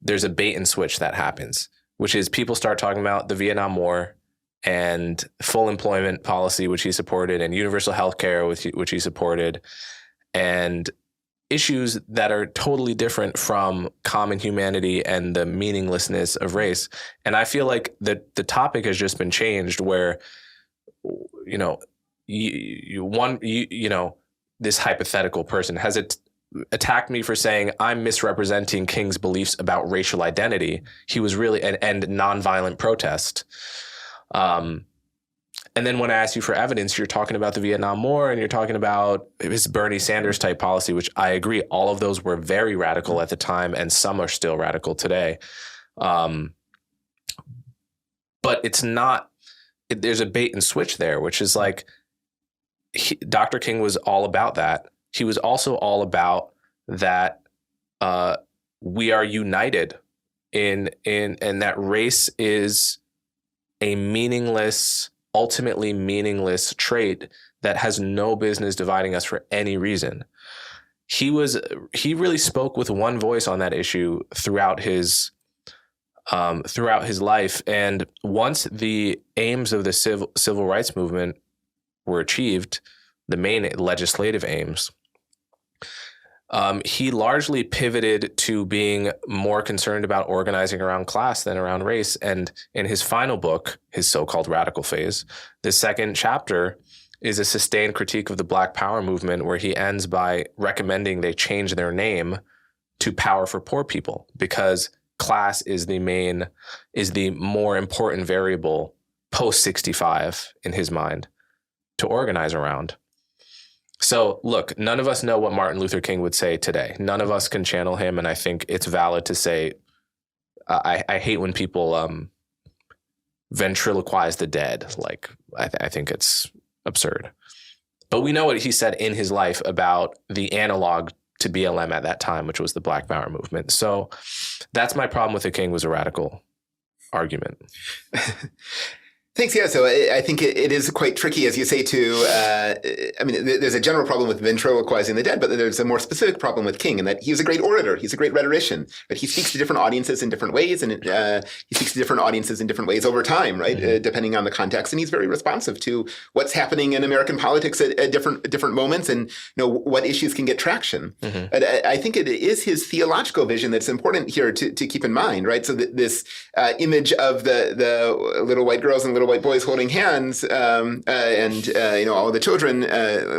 there's a bait and switch that happens, which is people start talking about the Vietnam War and full employment policy, which he supported, and universal health care, which he supported, and issues that are totally different from common humanity and the meaninglessness of race. And I feel like the topic has just been changed where, this hypothetical person has attacked me for saying I'm misrepresenting King's beliefs about racial identity. He was really and nonviolent protest. And then when I ask you for evidence, you're talking about the Vietnam War and you're talking about his Bernie Sanders type policy, which I agree, all of those were very radical at the time and some are still radical today. But it's not, there's a bait and switch there, which is like, Dr. King was all about that. He was also all about that we are united in that race is a ultimately meaningless trait that has no business dividing us for any reason. He really spoke with one voice on that issue throughout his life. And once the aims of the civil rights movement were achieved, the main legislative aims, he largely pivoted to being more concerned about organizing around class than around race. And in his final book, his so-called radical phase, the second chapter is a sustained critique of the Black Power movement, where he ends by recommending they change their name to Power for Poor People, because class is the more important variable post-65 in his mind to organize around. So look, none of us know what Martin Luther King would say today. None of us can channel him. And I think it's valid to say, I hate when people ventriloquize the dead. Like, I think it's absurd. But we know what he said in his life about the analog to BLM at that time, which was the Black Power movement. So that's my problem with the King was a radical argument. Thanks. Yeah. So I think it is quite tricky, as you say, there's a general problem with ventriloquizing the dead, but there's a more specific problem with King in that he was a great orator. He's a great rhetorician, but he speaks to different audiences in different ways. And he speaks to different audiences in different ways over time, right? Mm-hmm. Depending on the context. And he's very responsive to what's happening in American politics at different moments and, what issues can get traction. Mm-hmm. But I think it is his theological vision that's important here to keep in mind, right? So this image of the little white girls and little white boys holding hands, and all of the children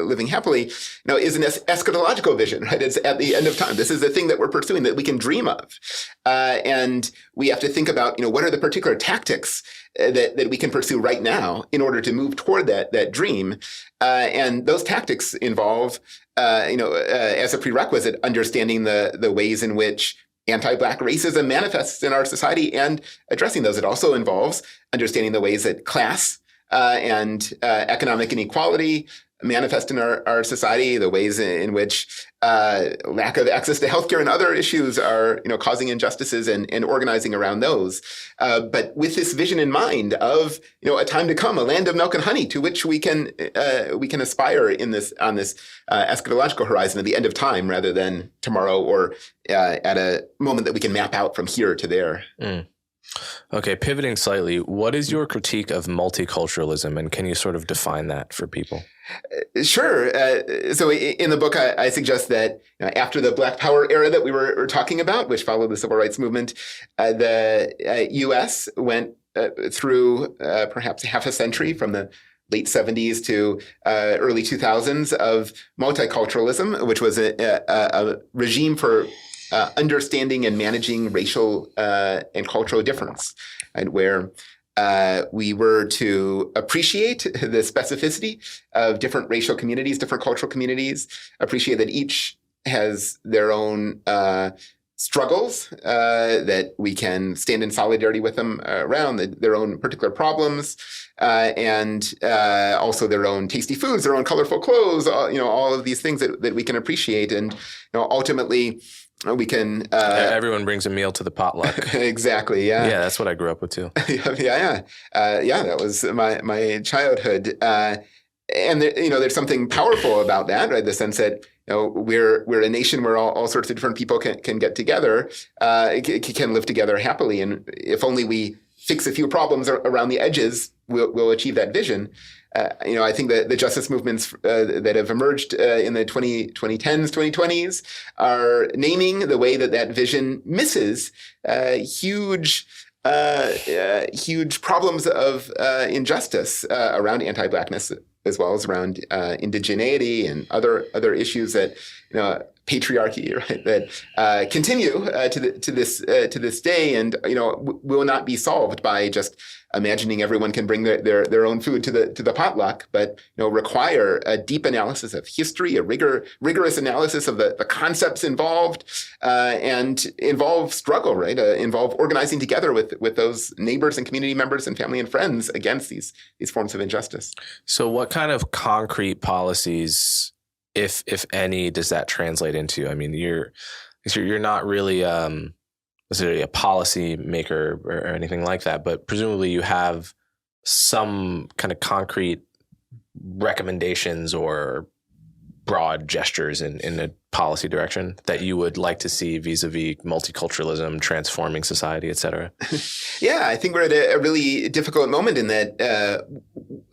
living happily, is an eschatological vision, right? It's at the end of time. This is the thing that we're pursuing that we can dream of, and we have to think about, what are the particular tactics that we can pursue right now in order to move toward that dream, and those tactics involve, as a prerequisite, understanding the ways in which anti-Black racism manifests in our society and addressing those. It also involves understanding the ways that class and economic inequality manifest in our society, the ways in which lack of access to healthcare and other issues are, causing injustices and organizing around those. But with this vision in mind of, a time to come, a land of milk and honey to which we can aspire on this eschatological horizon at the end of time rather than tomorrow or at a moment that we can map out from here to there. Okay, pivoting slightly, what is your critique of multiculturalism, and can you sort of define that for people? Sure. So in the book, I suggest that after the Black Power era that we were talking about, which followed the Civil Rights Movement, the U.S. went through perhaps half a century from the late 70s to early 2000s of multiculturalism, which was a regime for understanding and managing racial and cultural difference, and where we were to appreciate the specificity of different racial communities, different cultural communities, appreciate that each has their own struggles, that we can stand in solidarity with them around their own particular problems, and also their own tasty foods, their own colorful clothes, all of these things that we can appreciate. And ultimately, we can everyone brings a meal to the potluck. Exactly. Yeah. Yeah, that's what I grew up with too. Yeah. That was my childhood. And there's something powerful about that, right? The sense that we're a nation where all sorts of different people can get together, can live together happily, and if only we fix a few problems around the edges, we'll achieve that vision. I think that the justice movements that have emerged in the 2010s, 2020s are naming the way that vision misses huge problems of injustice around anti-Blackness, as well as around indigeneity and other issues that patriarchy, right, that continue to this day, and will not be solved by just imagining everyone can bring their own food to the potluck, but require a deep analysis of history, a rigorous analysis of the concepts involved, and involve struggle, right? Involve organizing together with those neighbors and community members and family and friends against these forms of injustice. So, what kind of concrete policies, if any, does that translate into? I mean, you're not really necessarily a policy maker or anything like that, but presumably you have some kind of concrete recommendations or broad gestures in a policy direction that you would like to see vis-a-vis multiculturalism, transforming society, et cetera. Yeah, I think we're at a really difficult moment in that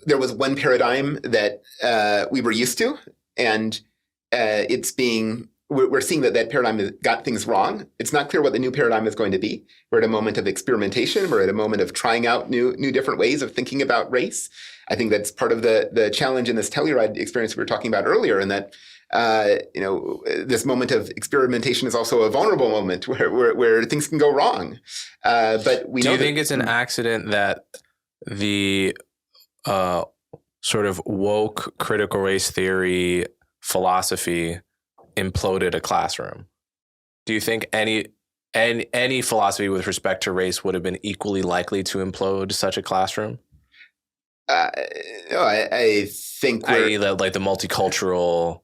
there was one paradigm that we were used to, and we're seeing that paradigm has got things wrong. It's not clear what the new paradigm is going to be. We're at a moment of experimentation. We're at a moment of trying out new different ways of thinking about race. I think that's part of the challenge in this Telluride experience we were talking about earlier, and that this moment of experimentation is also a vulnerable moment where things can go wrong. But we know. Do you think it's an accident that the sort of woke critical race theory philosophy imploded a classroom? Do you think any philosophy with respect to race would have been equally likely to implode such a classroom? I think like the multicultural,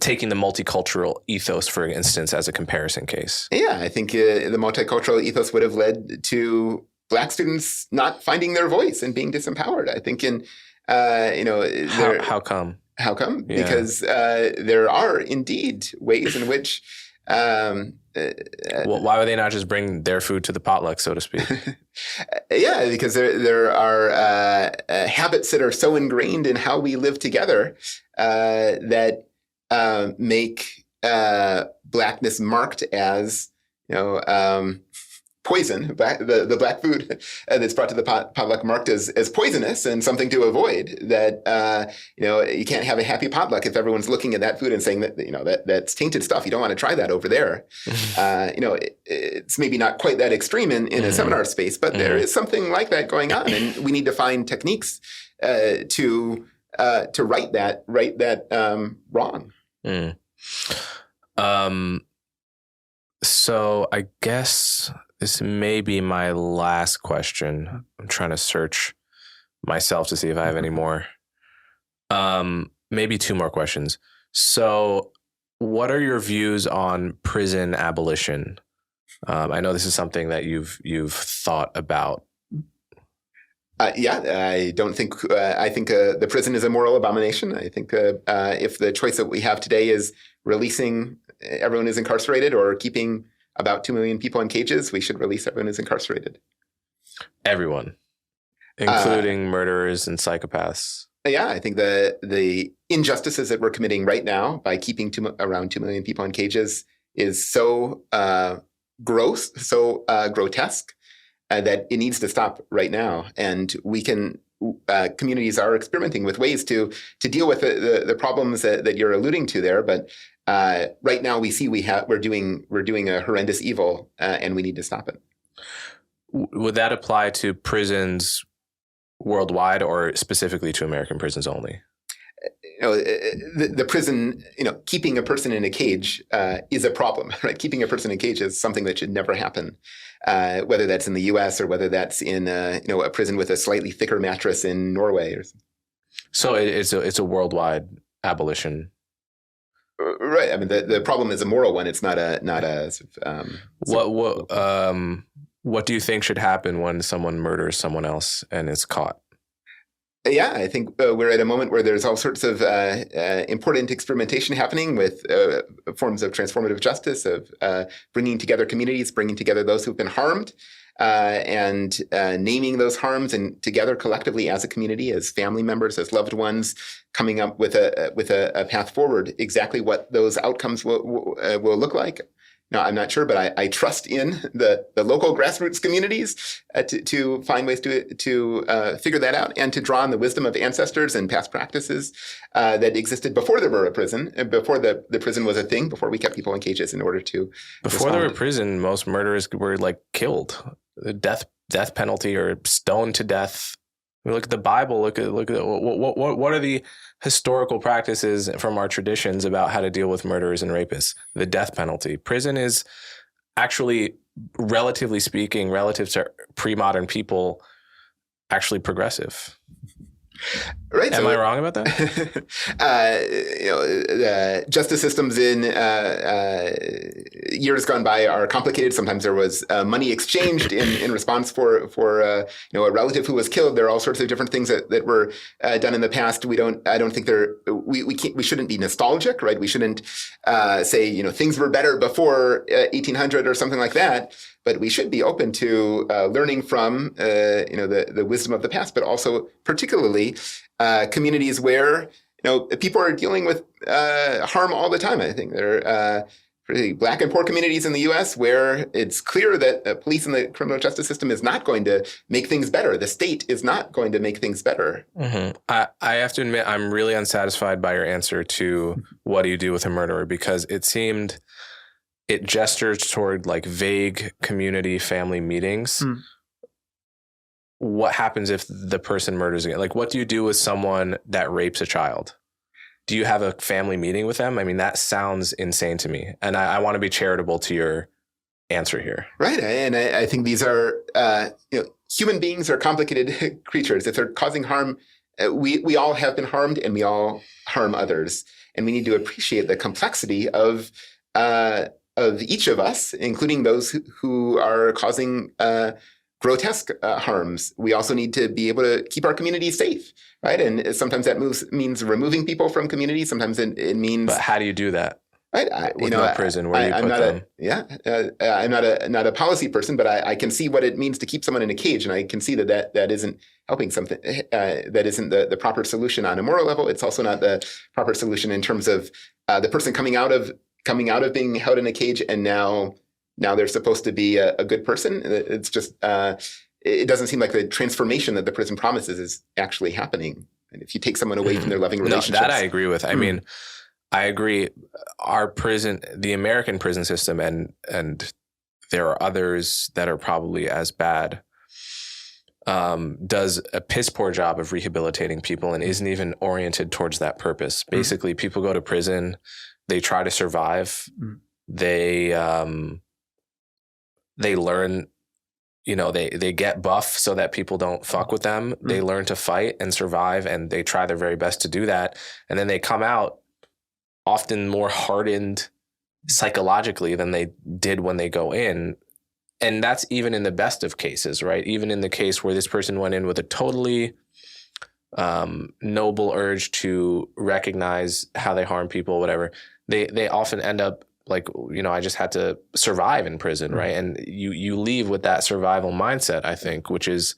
taking the multicultural ethos, for instance, as a comparison case. Yeah, I think the multicultural ethos would have led to Black students not finding their voice and being disempowered. I think how come? How come? Yeah. Because there are indeed ways in which. Well, why would they not just bring their food to the potluck, so to speak? Yeah, because there are habits that are so ingrained in how we live together that make Blackness marked as poison. The Black food that's brought to the potluck marked as poisonous and something to avoid. That you can't have a happy potluck if everyone's looking at that food and saying that that's tainted stuff. You don't want to try that over there. It's maybe not quite that extreme in a seminar space, but there is something like that going on, and we need to find techniques to right that wrong. So I guess this may be my last question. I'm trying to search myself to see if I have any more. maybe two more questions. So what are your views on prison abolition? I know this is something that you've thought about. I don't think, I think the prison is a moral abomination. I think if the choice that we have today is releasing everyone who's incarcerated or keeping about 2 million people in cages, we should release everyone who's incarcerated. Everyone, including murderers and psychopaths. Yeah, I think the injustices that we're committing right now by keeping around 2 million people in cages is so gross, so grotesque, that it needs to stop right now. And we can, communities are experimenting with ways to deal with the problems that you're alluding to there. But right now we see we're doing a horrendous evil, and we need to stop it. Would that apply to prisons worldwide or specifically to American prisons only? The prison, keeping a person in a cage is a problem, right? Keeping a person in a cage is something that should never happen, whether that's in the U.S. or whether that's in a prison with a slightly thicker mattress in Norway or something. So it's a worldwide abolition, right? I mean, the problem is a moral one. It's not a What do you think should happen when someone murders someone else and is caught? Yeah, I think we're at a moment where there's all sorts of important experimentation happening with forms of transformative justice, of bringing together communities, bringing together those who've been harmed, and naming those harms, and together collectively as a community, as family members, as loved ones, coming up with a path forward. Exactly what those outcomes will look like. Now, I'm not sure, but I trust in the local grassroots communities to find ways to figure that out, and to draw on the wisdom of ancestors and past practices that existed before there were a prison, and before the prison was a thing, before we kept people in cages in order to Before there were prison, most murderers were killed, the death penalty or stoned to death. I mean, look at the Bible. Look at what are the historical practices from our traditions about how to deal with murderers and rapists? The death penalty. Prison is actually, relatively speaking, relative to pre-modern people, actually progressive. Right. Am I wrong about that? Justice systems in years gone by are complicated. Sometimes there was money exchanged in response for a relative who was killed. There are all sorts of different things that were done in the past. I don't think we shouldn't be nostalgic, right? We shouldn't say things were better before 1800 or something like that. But we should be open to learning from the wisdom of the past, but also particularly communities where people are dealing with harm all the time. I think there are really Black and poor communities in the U.S. where it's clear that the police and the criminal justice system is not going to make things better. The state is not going to make things better. Mm-hmm. I have to admit, I'm really unsatisfied by your answer to what do you do with a murderer, because it gestures toward vague community family meetings. What happens if the person murders again? What do you do with someone that rapes a child? Do you have a family meeting with them? I mean, that sounds insane to me. And I want to be charitable to your answer here. Right. And I think these are, human beings are complicated creatures. If they're causing harm, we all have been harmed, and we all harm others. And we need to appreciate the complexity of each of us, including those who are causing grotesque harms. We also need to be able to keep our community safe, right? And sometimes that means removing people from communities. Sometimes it means. But how do you do that? Right, prison. Where do you put them? I'm not a policy person, but I can see what it means to keep someone in a cage, and I can see that isn't helping something. That isn't the proper solution on a moral level. It's also not the proper solution in terms of the person coming out of being held in a cage, and now they're supposed to be a good person. It's just it doesn't seem like the transformation that the prison promises is actually happening. And if you take someone away from their loving relationships, that I agree with. I mean, I agree. Our prison, the American prison system, and there are others that are probably as bad, does a piss poor job of rehabilitating people and isn't even oriented towards that purpose. Basically, people go to prison. They try to survive. They learn, they get buff so that people don't fuck with them. Mm-hmm. They learn to fight and survive, and they try their very best to do that. And then they come out often more hardened psychologically than they did when they go in. And that's even in the best of cases, right? Even in the case where this person went in with a totally noble urge to recognize how they harm people, whatever, they often end up like, I just had to survive in prison, right? And you leave with that survival mindset, I think, which is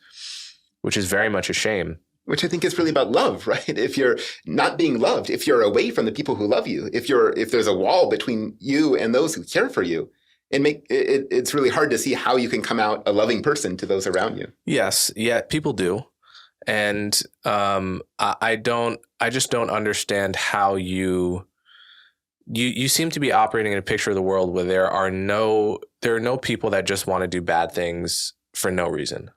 very much a shame. Which I think is really about love, right? If you're not being loved, if you're away from the people who love you, if there's a wall between you and those who care for you, it's really hard to see how you can come out a loving person to those around you. Yes, yeah, people do, and I just don't understand how you seem to be operating in a picture of the world where there are no people that just want to do bad things for no reason,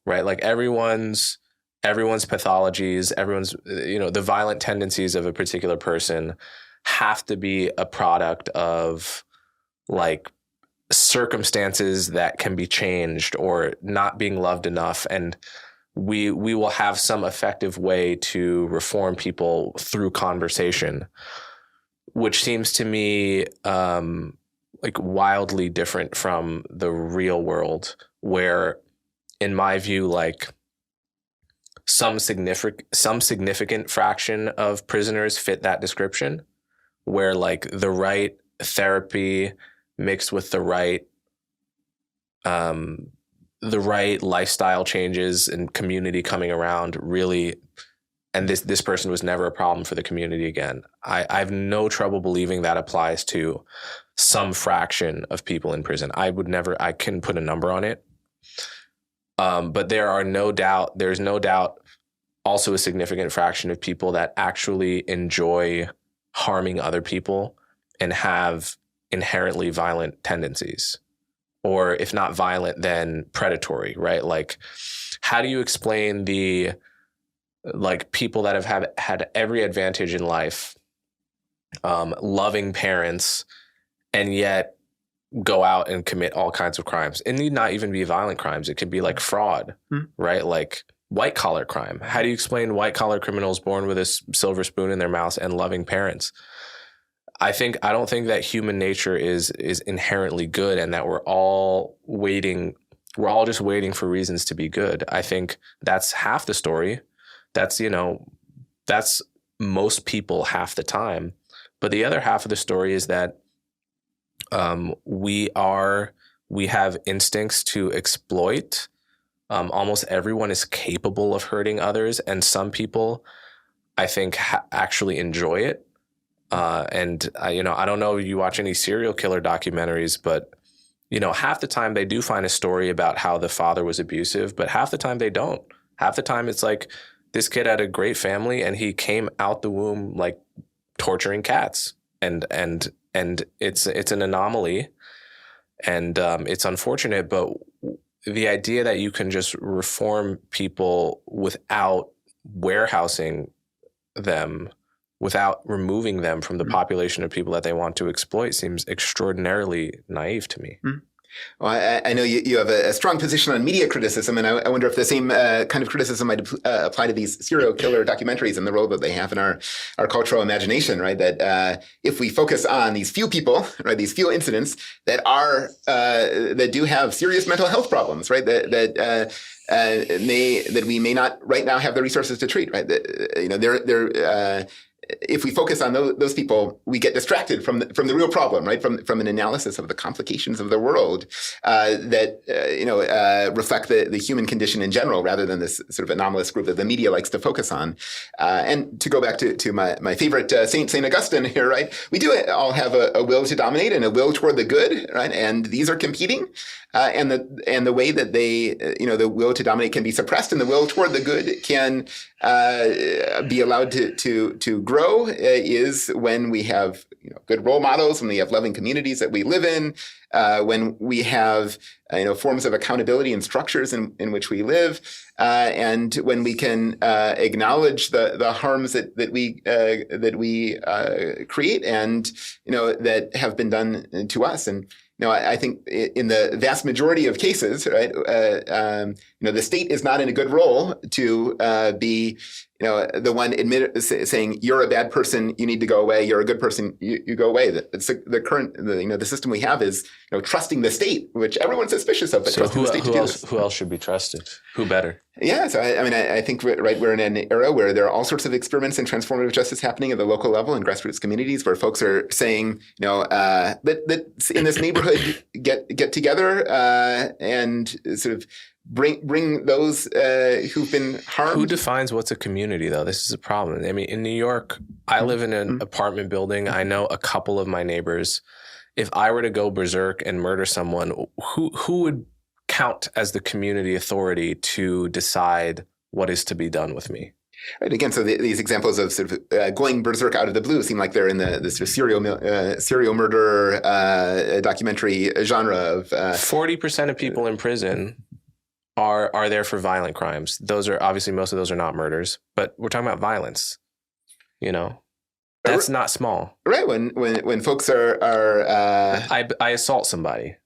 right? Like everyone's pathologies, everyone's, the violent tendencies of a particular person have to be a product of like circumstances that can be changed or not being loved enough. And we will have some effective way to reform people through conversation, which seems to me like wildly different from the real world, where in my view, like some significant fraction of prisoners fit that description, where like the right therapy mixed with the right lifestyle changes and community coming around really, and this person was never a problem for the community again. I have no trouble believing that applies to some fraction of people in prison. I couldn't put a number on it. But there's no doubt also a significant fraction of people that actually enjoy harming other people and have inherently violent tendencies, or if not violent, then predatory, right? Like, how do you explain the like people that have had every advantage in life, loving parents, and yet go out and commit all kinds of crimes? It need not even be violent crimes. It could be like fraud, right? Like white collar crime. How do you explain white collar criminals born with a silver spoon in their mouths and loving parents? I don't think that human nature is inherently good, and that we're all just waiting for reasons to be good. I think that's half the story. That's most people half the time. But the other half of the story is that we have instincts to exploit. Almost everyone is capable of hurting others, and some people, I think, actually enjoy it. And I don't know if you watch any serial killer documentaries, but half the time they do find a story about how the father was abusive, but half the time they don't. Half the time it's like this kid had a great family and he came out the womb like torturing cats, and it's an anomaly, and it's unfortunate. But the idea that you can just reform people without warehousing them, without removing them from the population of people that they want to exploit, seems extraordinarily naive to me. Well, I know you have a strong position on media criticism, and I wonder if the same kind of criticism might apply to these serial killer documentaries and the role that they have in our cultural imagination, right? That if we focus on these few people, right, these few incidents that do have serious mental health problems, right, that we may not right now have the resources to treat, right? If we focus on those people, we get distracted from the real problem, right? From an analysis of the complications of the world that reflect the human condition in general, rather than this sort of anomalous group that the media likes to focus on. And to go back to my favorite Saint Augustine here, right? We do all have a will to dominate and a will toward the good, right? And these are competing. And the way that the will to dominate can be suppressed and the will toward the good can be allowed to grow is when we have good role models, when we have loving communities that we live in, when we have forms of accountability and structures in which we live, and when we can acknowledge the harms that we create and that have been done to us. And I think in the vast majority of cases, right, the state is not in a good role to be, the one saying you're a bad person, you need to go away. You're a good person, you go away. The current, the system we have is, trusting the state, which everyone's suspicious of. But so who else should be trusted? Who better? Yeah, so I think we're in an era where there are all sorts of experiments in transformative justice happening at the local level and grassroots communities, where folks are saying, that in this neighborhood get together and sort of bring those who've been harmed. Who defines what's a community, though? This is a problem. I mean, in New York, I live in an apartment building. I know a couple of my neighbors. If I were to go berserk and murder someone, who would count as the community authority to decide what is to be done with me? Right. Again, so these examples of sort of going berserk out of the blue seem like they're in the sort of serial murder documentary genre of 40% of people in prison are there for violent crimes. Those are obviously, most of those are not murders, but we're talking about violence. That's not small. Right. When folks are I assault somebody.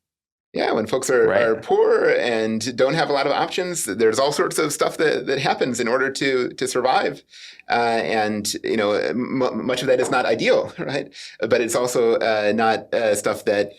Yeah, when folks are poor and don't have a lot of options, there's all sorts of stuff that happens in order to survive. And, much of that is not ideal, right? But it's also not stuff that,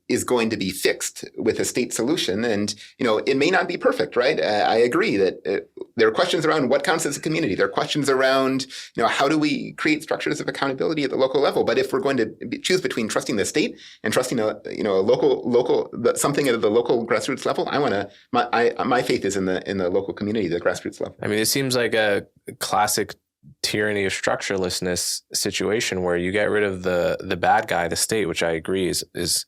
is going to be fixed with a state solution. And, it may not be perfect, right? I agree that there are questions around what counts as a community. There are questions around, how do we create structures of accountability at the local level? But if we're going to choose between trusting the state and trusting a local something at the local grassroots level, my faith is in the local community, the grassroots level. I mean, it seems like a classic tyranny of structurelessness situation where you get rid of the bad guy, the state, which I agree is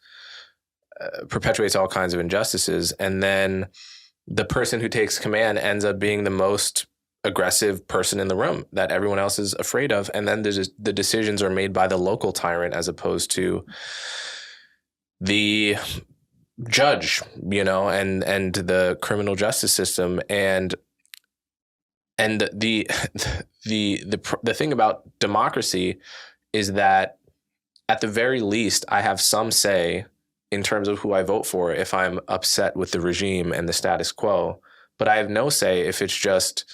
perpetuates all kinds of injustices, and then the person who takes command ends up being the most aggressive person in the room that everyone else is afraid of, and then the decisions are made by the local tyrant as opposed to the judge, and the criminal justice system. And the thing about democracy is that at the very least I have some say in terms of who I vote for if I'm upset with the regime and the status quo, but I have no say if it's just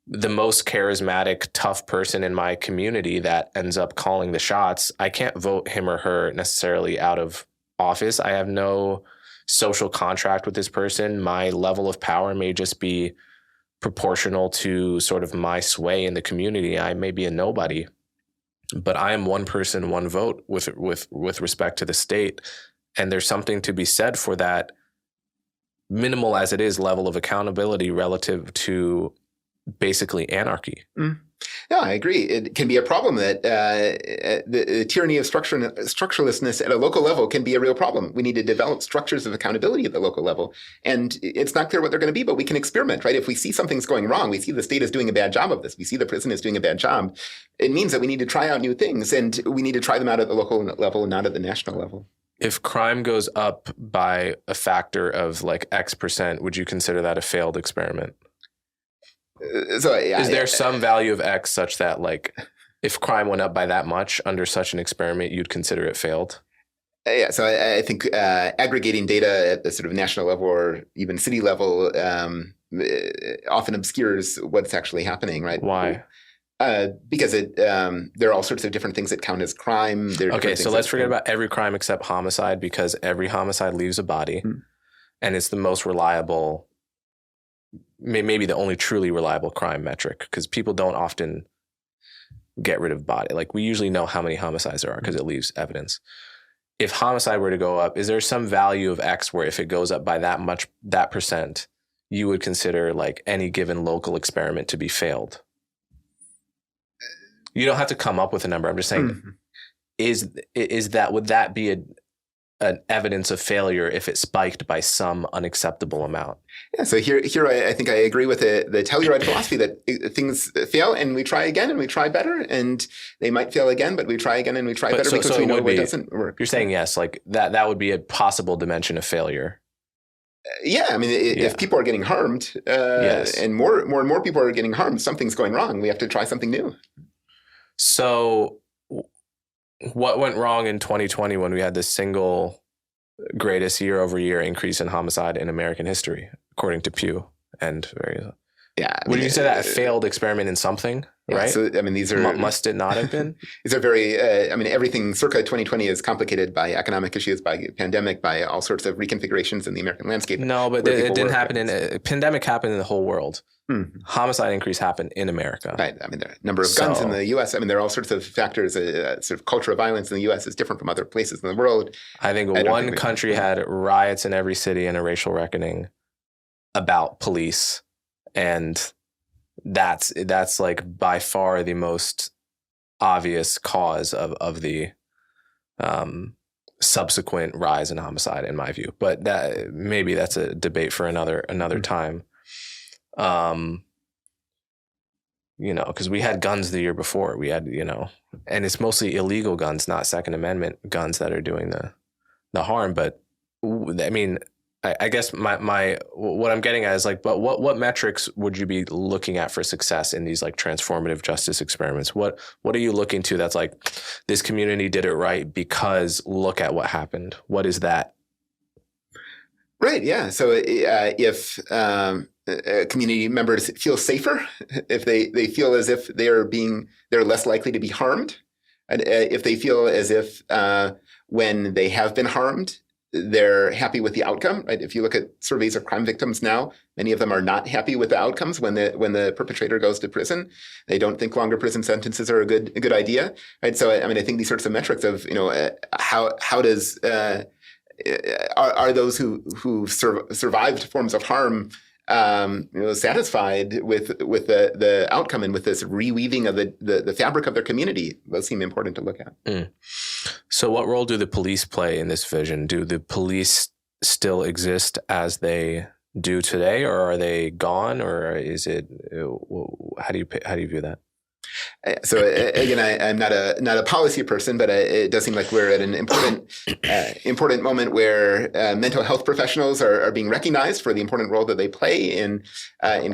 the most charismatic, tough person in my community that ends up calling the shots. I can't vote him or her necessarily out of office. I have no social contract with this person. My level of power may just be proportional to sort of my sway in the community. I may be a nobody, but I am one person, one vote with respect to the state. And there's something to be said for that, minimal as it is, level of accountability relative to basically anarchy. No, I agree. It can be a problem that the tyranny of structurelessness at a local level can be a real problem. We need to develop structures of accountability at the local level. And it's not clear what they're going to be, but we can experiment, right? If we see something's going wrong, we see the state is doing a bad job of this, we see the prison is doing a bad job, it means that we need to try out new things, and we need to try them out at the local level and not at the national level. If crime goes up by a factor of like X%, would you consider that a failed experiment? Is there some value of X such that, like, if crime went up by that much under such an experiment, you'd consider it failed? Yeah, so I think aggregating data at the sort of national level or even city level often obscures what's actually happening, right? Why? Because there are all sorts of different things that count as crime. Okay, so let's forget about every crime except homicide, because every homicide leaves a body, and it's the most reliable, maybe the only truly reliable crime metric, because people don't often get rid of body. Like, we usually know how many homicides there are because it leaves evidence. If homicide were to go up, is there some value of X where if it goes up by that percent, you would consider like any given local experiment to be failed? You don't have to come up with a number. I'm just saying, would that be an evidence of failure if it spiked by some unacceptable amount? Yeah. So here I think I agree with the Telluride philosophy that things fail and we try again and we try better, and they might fail again, but we try again and we try better because we know what doesn't work. You're saying yes, like that would be a possible dimension of failure. Yeah, I mean, if people are getting harmed, and more people are getting harmed, something's going wrong. We have to try something new. So what went wrong in 2020 when we had the single greatest year-over-year increase in homicide in American history, according to Pew and various. Yeah. Would you say that a failed experiment in something, right? So, I mean, these are... Must it not have been? These are very... everything circa 2020 is complicated by economic issues, by pandemic, by all sorts of reconfigurations in the American landscape. No, but it didn't happen pandemic happened in the whole world. Mm-hmm. Homicide increase happened in America. Right. I mean, the number of guns in the U.S. I mean, there are all sorts of factors. Sort of culture of violence in the U.S. is different from other places in the world. I think one country had riots in every city and a racial reckoning about police. And that's like by far the most obvious cause of the subsequent rise in homicide, in my view. But maybe that's a debate for another time. Because we had guns the year before. We had, and it's mostly illegal guns, not Second Amendment guns that are doing the harm. But I mean, I guess my what I'm getting at is like, but what metrics would you be looking at for success in these like transformative justice experiments? What are you looking to that's like, this community did it right because look at what happened? What is that? Right. Yeah. So if community members feel safer, if they feel as if they're less likely to be harmed, and if they feel as if when they have been harmed, they're happy with the outcome, right? If you look at surveys of crime victims now, many of them are not happy with the outcomes when the perpetrator goes to prison. They don't think longer prison sentences are a good idea, right? So I mean, I think these sorts of metrics of how does are those who survived forms of harm satisfied with the outcome and with this reweaving of the fabric of their community? Those seem important to look at. Mm. So what role do the police play in this vision? Do the police still exist as they do today, or are they gone, or is it, how do you view that? So again, I'm not a policy person, but it does seem like we're at an important moment where mental health professionals are being recognized for the important role that they play in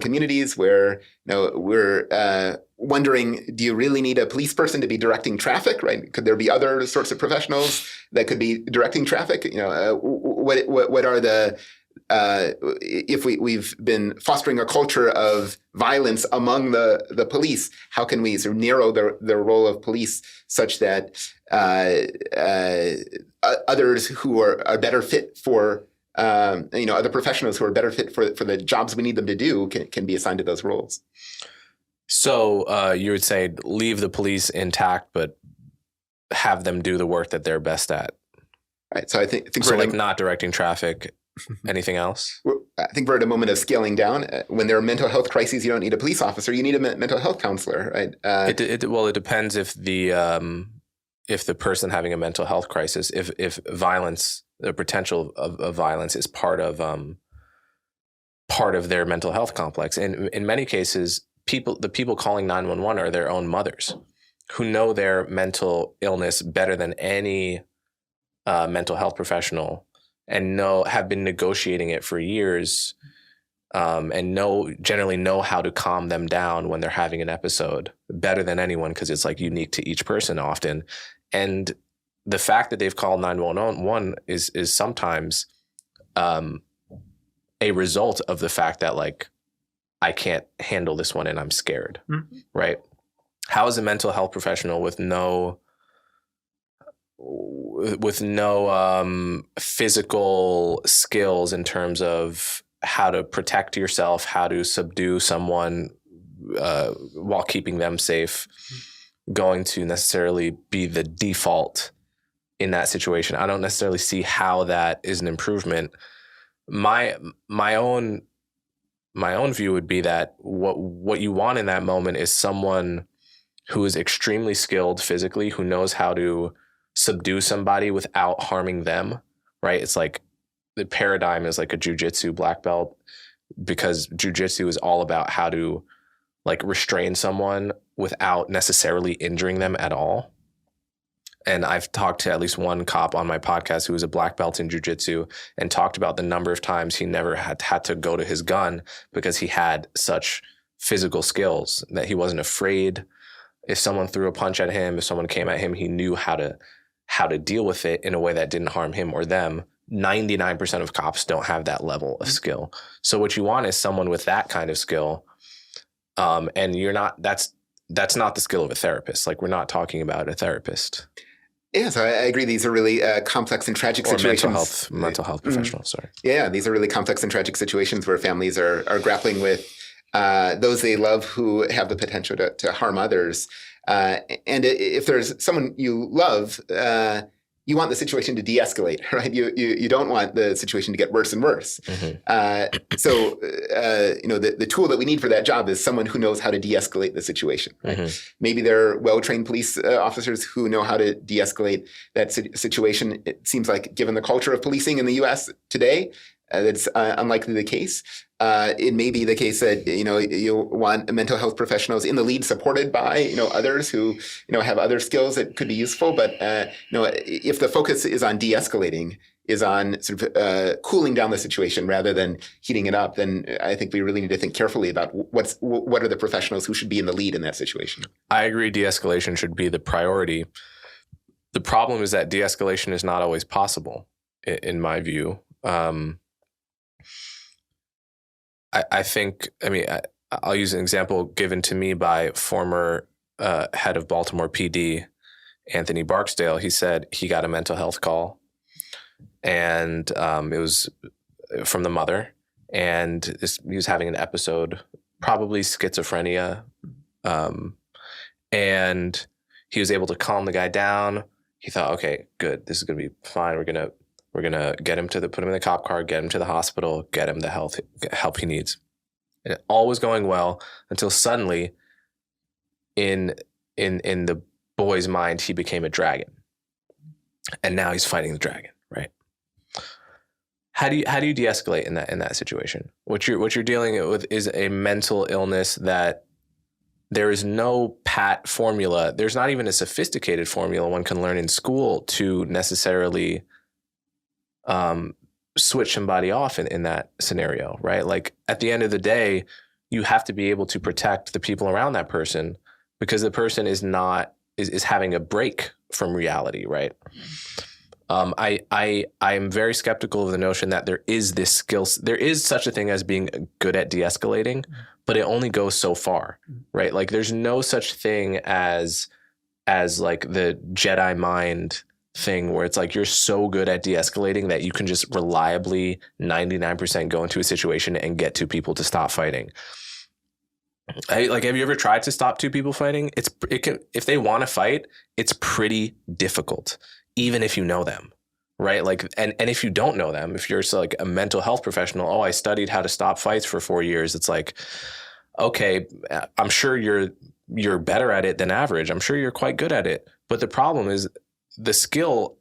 communities. Where we're wondering, do you really need a police person to be directing traffic? Right? Could there be other sorts of professionals that could be directing traffic? What are the if we've been fostering a culture of violence among the police, how can we sort of narrow the role of police such that others who are better fit for other professionals who are better fit for the jobs we need them to do can be assigned to those roles? So you would say leave the police intact, but have them do the work that they're best at. Right. So I think so, like not directing traffic. Anything else? I think we're at a moment of scaling down. When there are mental health crises, you don't need a police officer; you need a mental health counselor, right? It depends if the person having a mental health crisis, if violence, the potential of violence, is part of their mental health complex. And in many cases, the people calling 911 are their own mothers, who know their mental illness better than any mental health professional. And have been negotiating it for years, and generally know how to calm them down when they're having an episode better than anyone, because it's like unique to each person often. And the fact that they've called 911 is sometimes a result of the fact that like, I can't handle this one and I'm scared, right? How is a mental health professional with no physical skills in terms of how to protect yourself, how to subdue someone while keeping them safe, going to necessarily be the default in that situation? I don't necessarily see how that is an improvement. My own view would be that what you want in that moment is someone who is extremely skilled physically, who knows how to subdue somebody without harming them, right? It's like the paradigm is like a jujitsu black belt, because jujitsu is all about how to like restrain someone without necessarily injuring them at all. And I've talked to at least one cop on my podcast who was a black belt in jujitsu and talked about the number of times he never had to go to his gun because he had such physical skills that he wasn't afraid. if someone threw a punch at him, if someone came at him, he knew how to deal with it in a way that didn't harm him or them. 99% of cops don't have that level of skill. So what you want is someone with that kind of skill. And that's not the skill of a therapist. Like, we're not talking about a therapist. Yeah, so I agree. These are really complex and tragic situations. Mental health professionals, sorry. Yeah, these are really complex and tragic situations where families are grappling with those they love who have the potential to harm others. And if there's someone you love, you want the situation to de-escalate, right? You don't want the situation to get worse and worse. So the tool that we need for that job is someone who knows how to de-escalate the situation. Right? Maybe they're well-trained police officers who know how to de-escalate that situation. It seems like, given the culture of policing in the U.S. today, that's unlikely the case. It may be the case that you want mental health professionals in the lead, supported by others who have other skills that could be useful. But if the focus is on de-escalating, is on sort of cooling down the situation rather than heating it up, then I think we really need to think carefully about what are the professionals who should be in the lead in that situation. I agree. De-escalation should be the priority. The problem is that de-escalation is not always possible, in my view. I think, I'll use an example given to me by former head of Baltimore PD, Anthony Barksdale. He said he got a mental health call, and it was from the mother, and he was having an episode, probably schizophrenia, and he was able to calm the guy down. He thought, okay, good, this is going to be fine. We're gonna get him put him in the cop car, get him to the hospital, get him the help he needs. And all was going well until suddenly, in the boy's mind, he became a dragon, and now he's fighting the dragon. Right? How do you de-escalate in that situation? What you're dealing with is a mental illness that there is no pat formula. There's not even a sophisticated formula one can learn in school to necessarily switch somebody off in that scenario, right? Like, at the end of the day, you have to be able to protect the people around that person, because the person is having a break from reality, right? I'm very skeptical of the notion that there is this skill. There is such a thing as being good at de-escalating, but it only goes so far, right? Like, there's no such thing as like the Jedi mind thing where it's like you're so good at de-escalating that you can just reliably 99% go into a situation and get two people to stop fighting. Have you ever tried to stop two people fighting? If they want to fight, it's pretty difficult, even if you know them, right? Like, and if you don't know them, if you're like a mental health professional, I studied how to stop fights for 4 years. It's like, okay, I'm sure you're better at it than average. I'm sure you're quite good at it. But the problem is, the skill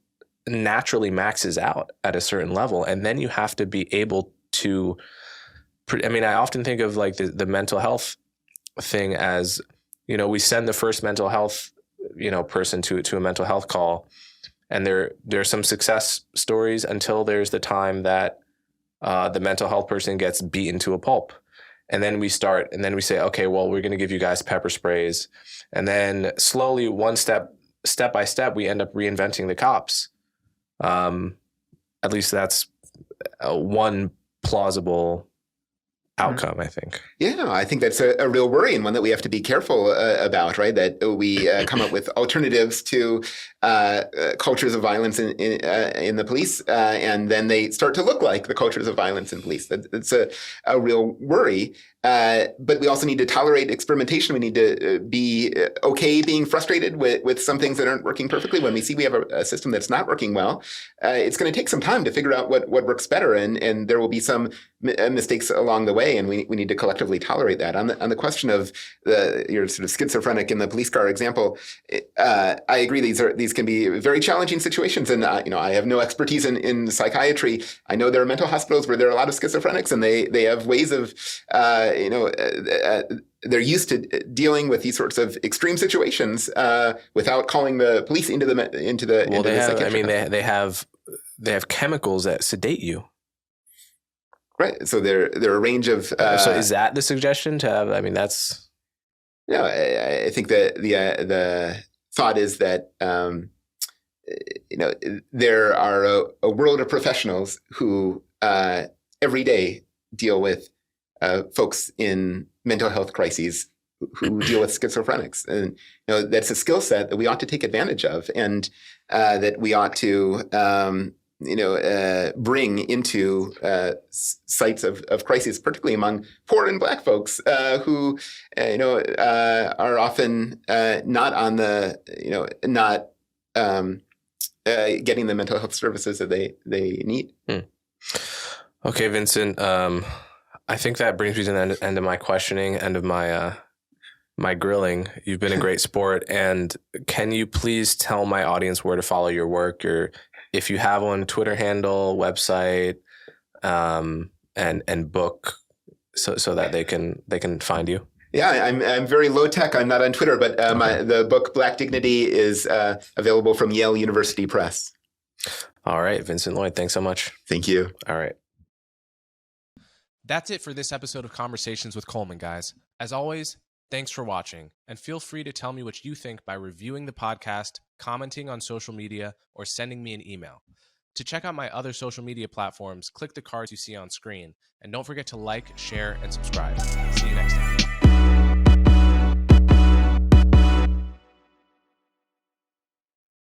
naturally maxes out at a certain level, and then you have to be able to. I often think of like the mental health thing as, we send the first mental health, person to a mental health call, and there are some success stories until there's the time that the mental health person gets beaten to a pulp, and then we say, okay, well, we're going to give you guys pepper sprays, and then slowly, step by step, we end up reinventing the cops. At least that's one plausible outcome, I think. Yeah, I think that's a real worry, and one that we have to be careful about, right? That we come up with alternatives to cultures of violence in the police, and then they start to look like the cultures of violence in police. That's a real worry. But we also need to tolerate experimentation. We need to be okay being frustrated with some things that aren't working perfectly. When we see we have a system that's not working well, it's going to take some time to figure out what works better, and there will be some mistakes along the way, and we need to collectively tolerate that. On the question of your sort of schizophrenic in the police car example, I agree these can be very challenging situations, and I have no expertise in psychiatry. I know there are mental hospitals where there are a lot of schizophrenics, and they have ways of they're used to dealing with these sorts of extreme situations without calling the police into the psychiatric. They have chemicals that sedate you. Right. So there are a range of. So is that the suggestion to have? That's. No, I think that the thought is that there are a world of professionals who every day deal with folks in mental health crises who deal with schizophrenics, and that's a skill set that we ought to take advantage of, and that we ought to bring into sites of crisis, particularly among poor and Black folks who are often not on the not getting the mental health services that they need. Okay, Vincent. I think that brings me to the end of my questioning, end of my grilling. You've been a great sport, and can you please tell my audience where to follow your work? If you have one, Twitter handle, website, and book, so that they can find you. Yeah, I'm very low tech. I'm not on Twitter, but the book Black Dignity is available from Yale University Press. All right, Vincent Lloyd, thanks so much. Thank you. All right. That's it for this episode of Conversations with Coleman, guys. As always, thanks for watching, and feel free to tell me what you think by reviewing the podcast, commenting on social media, or sending me an email. To check out my other social media platforms, click the cards you see on screen, and don't forget to like, share, and subscribe. See you next time.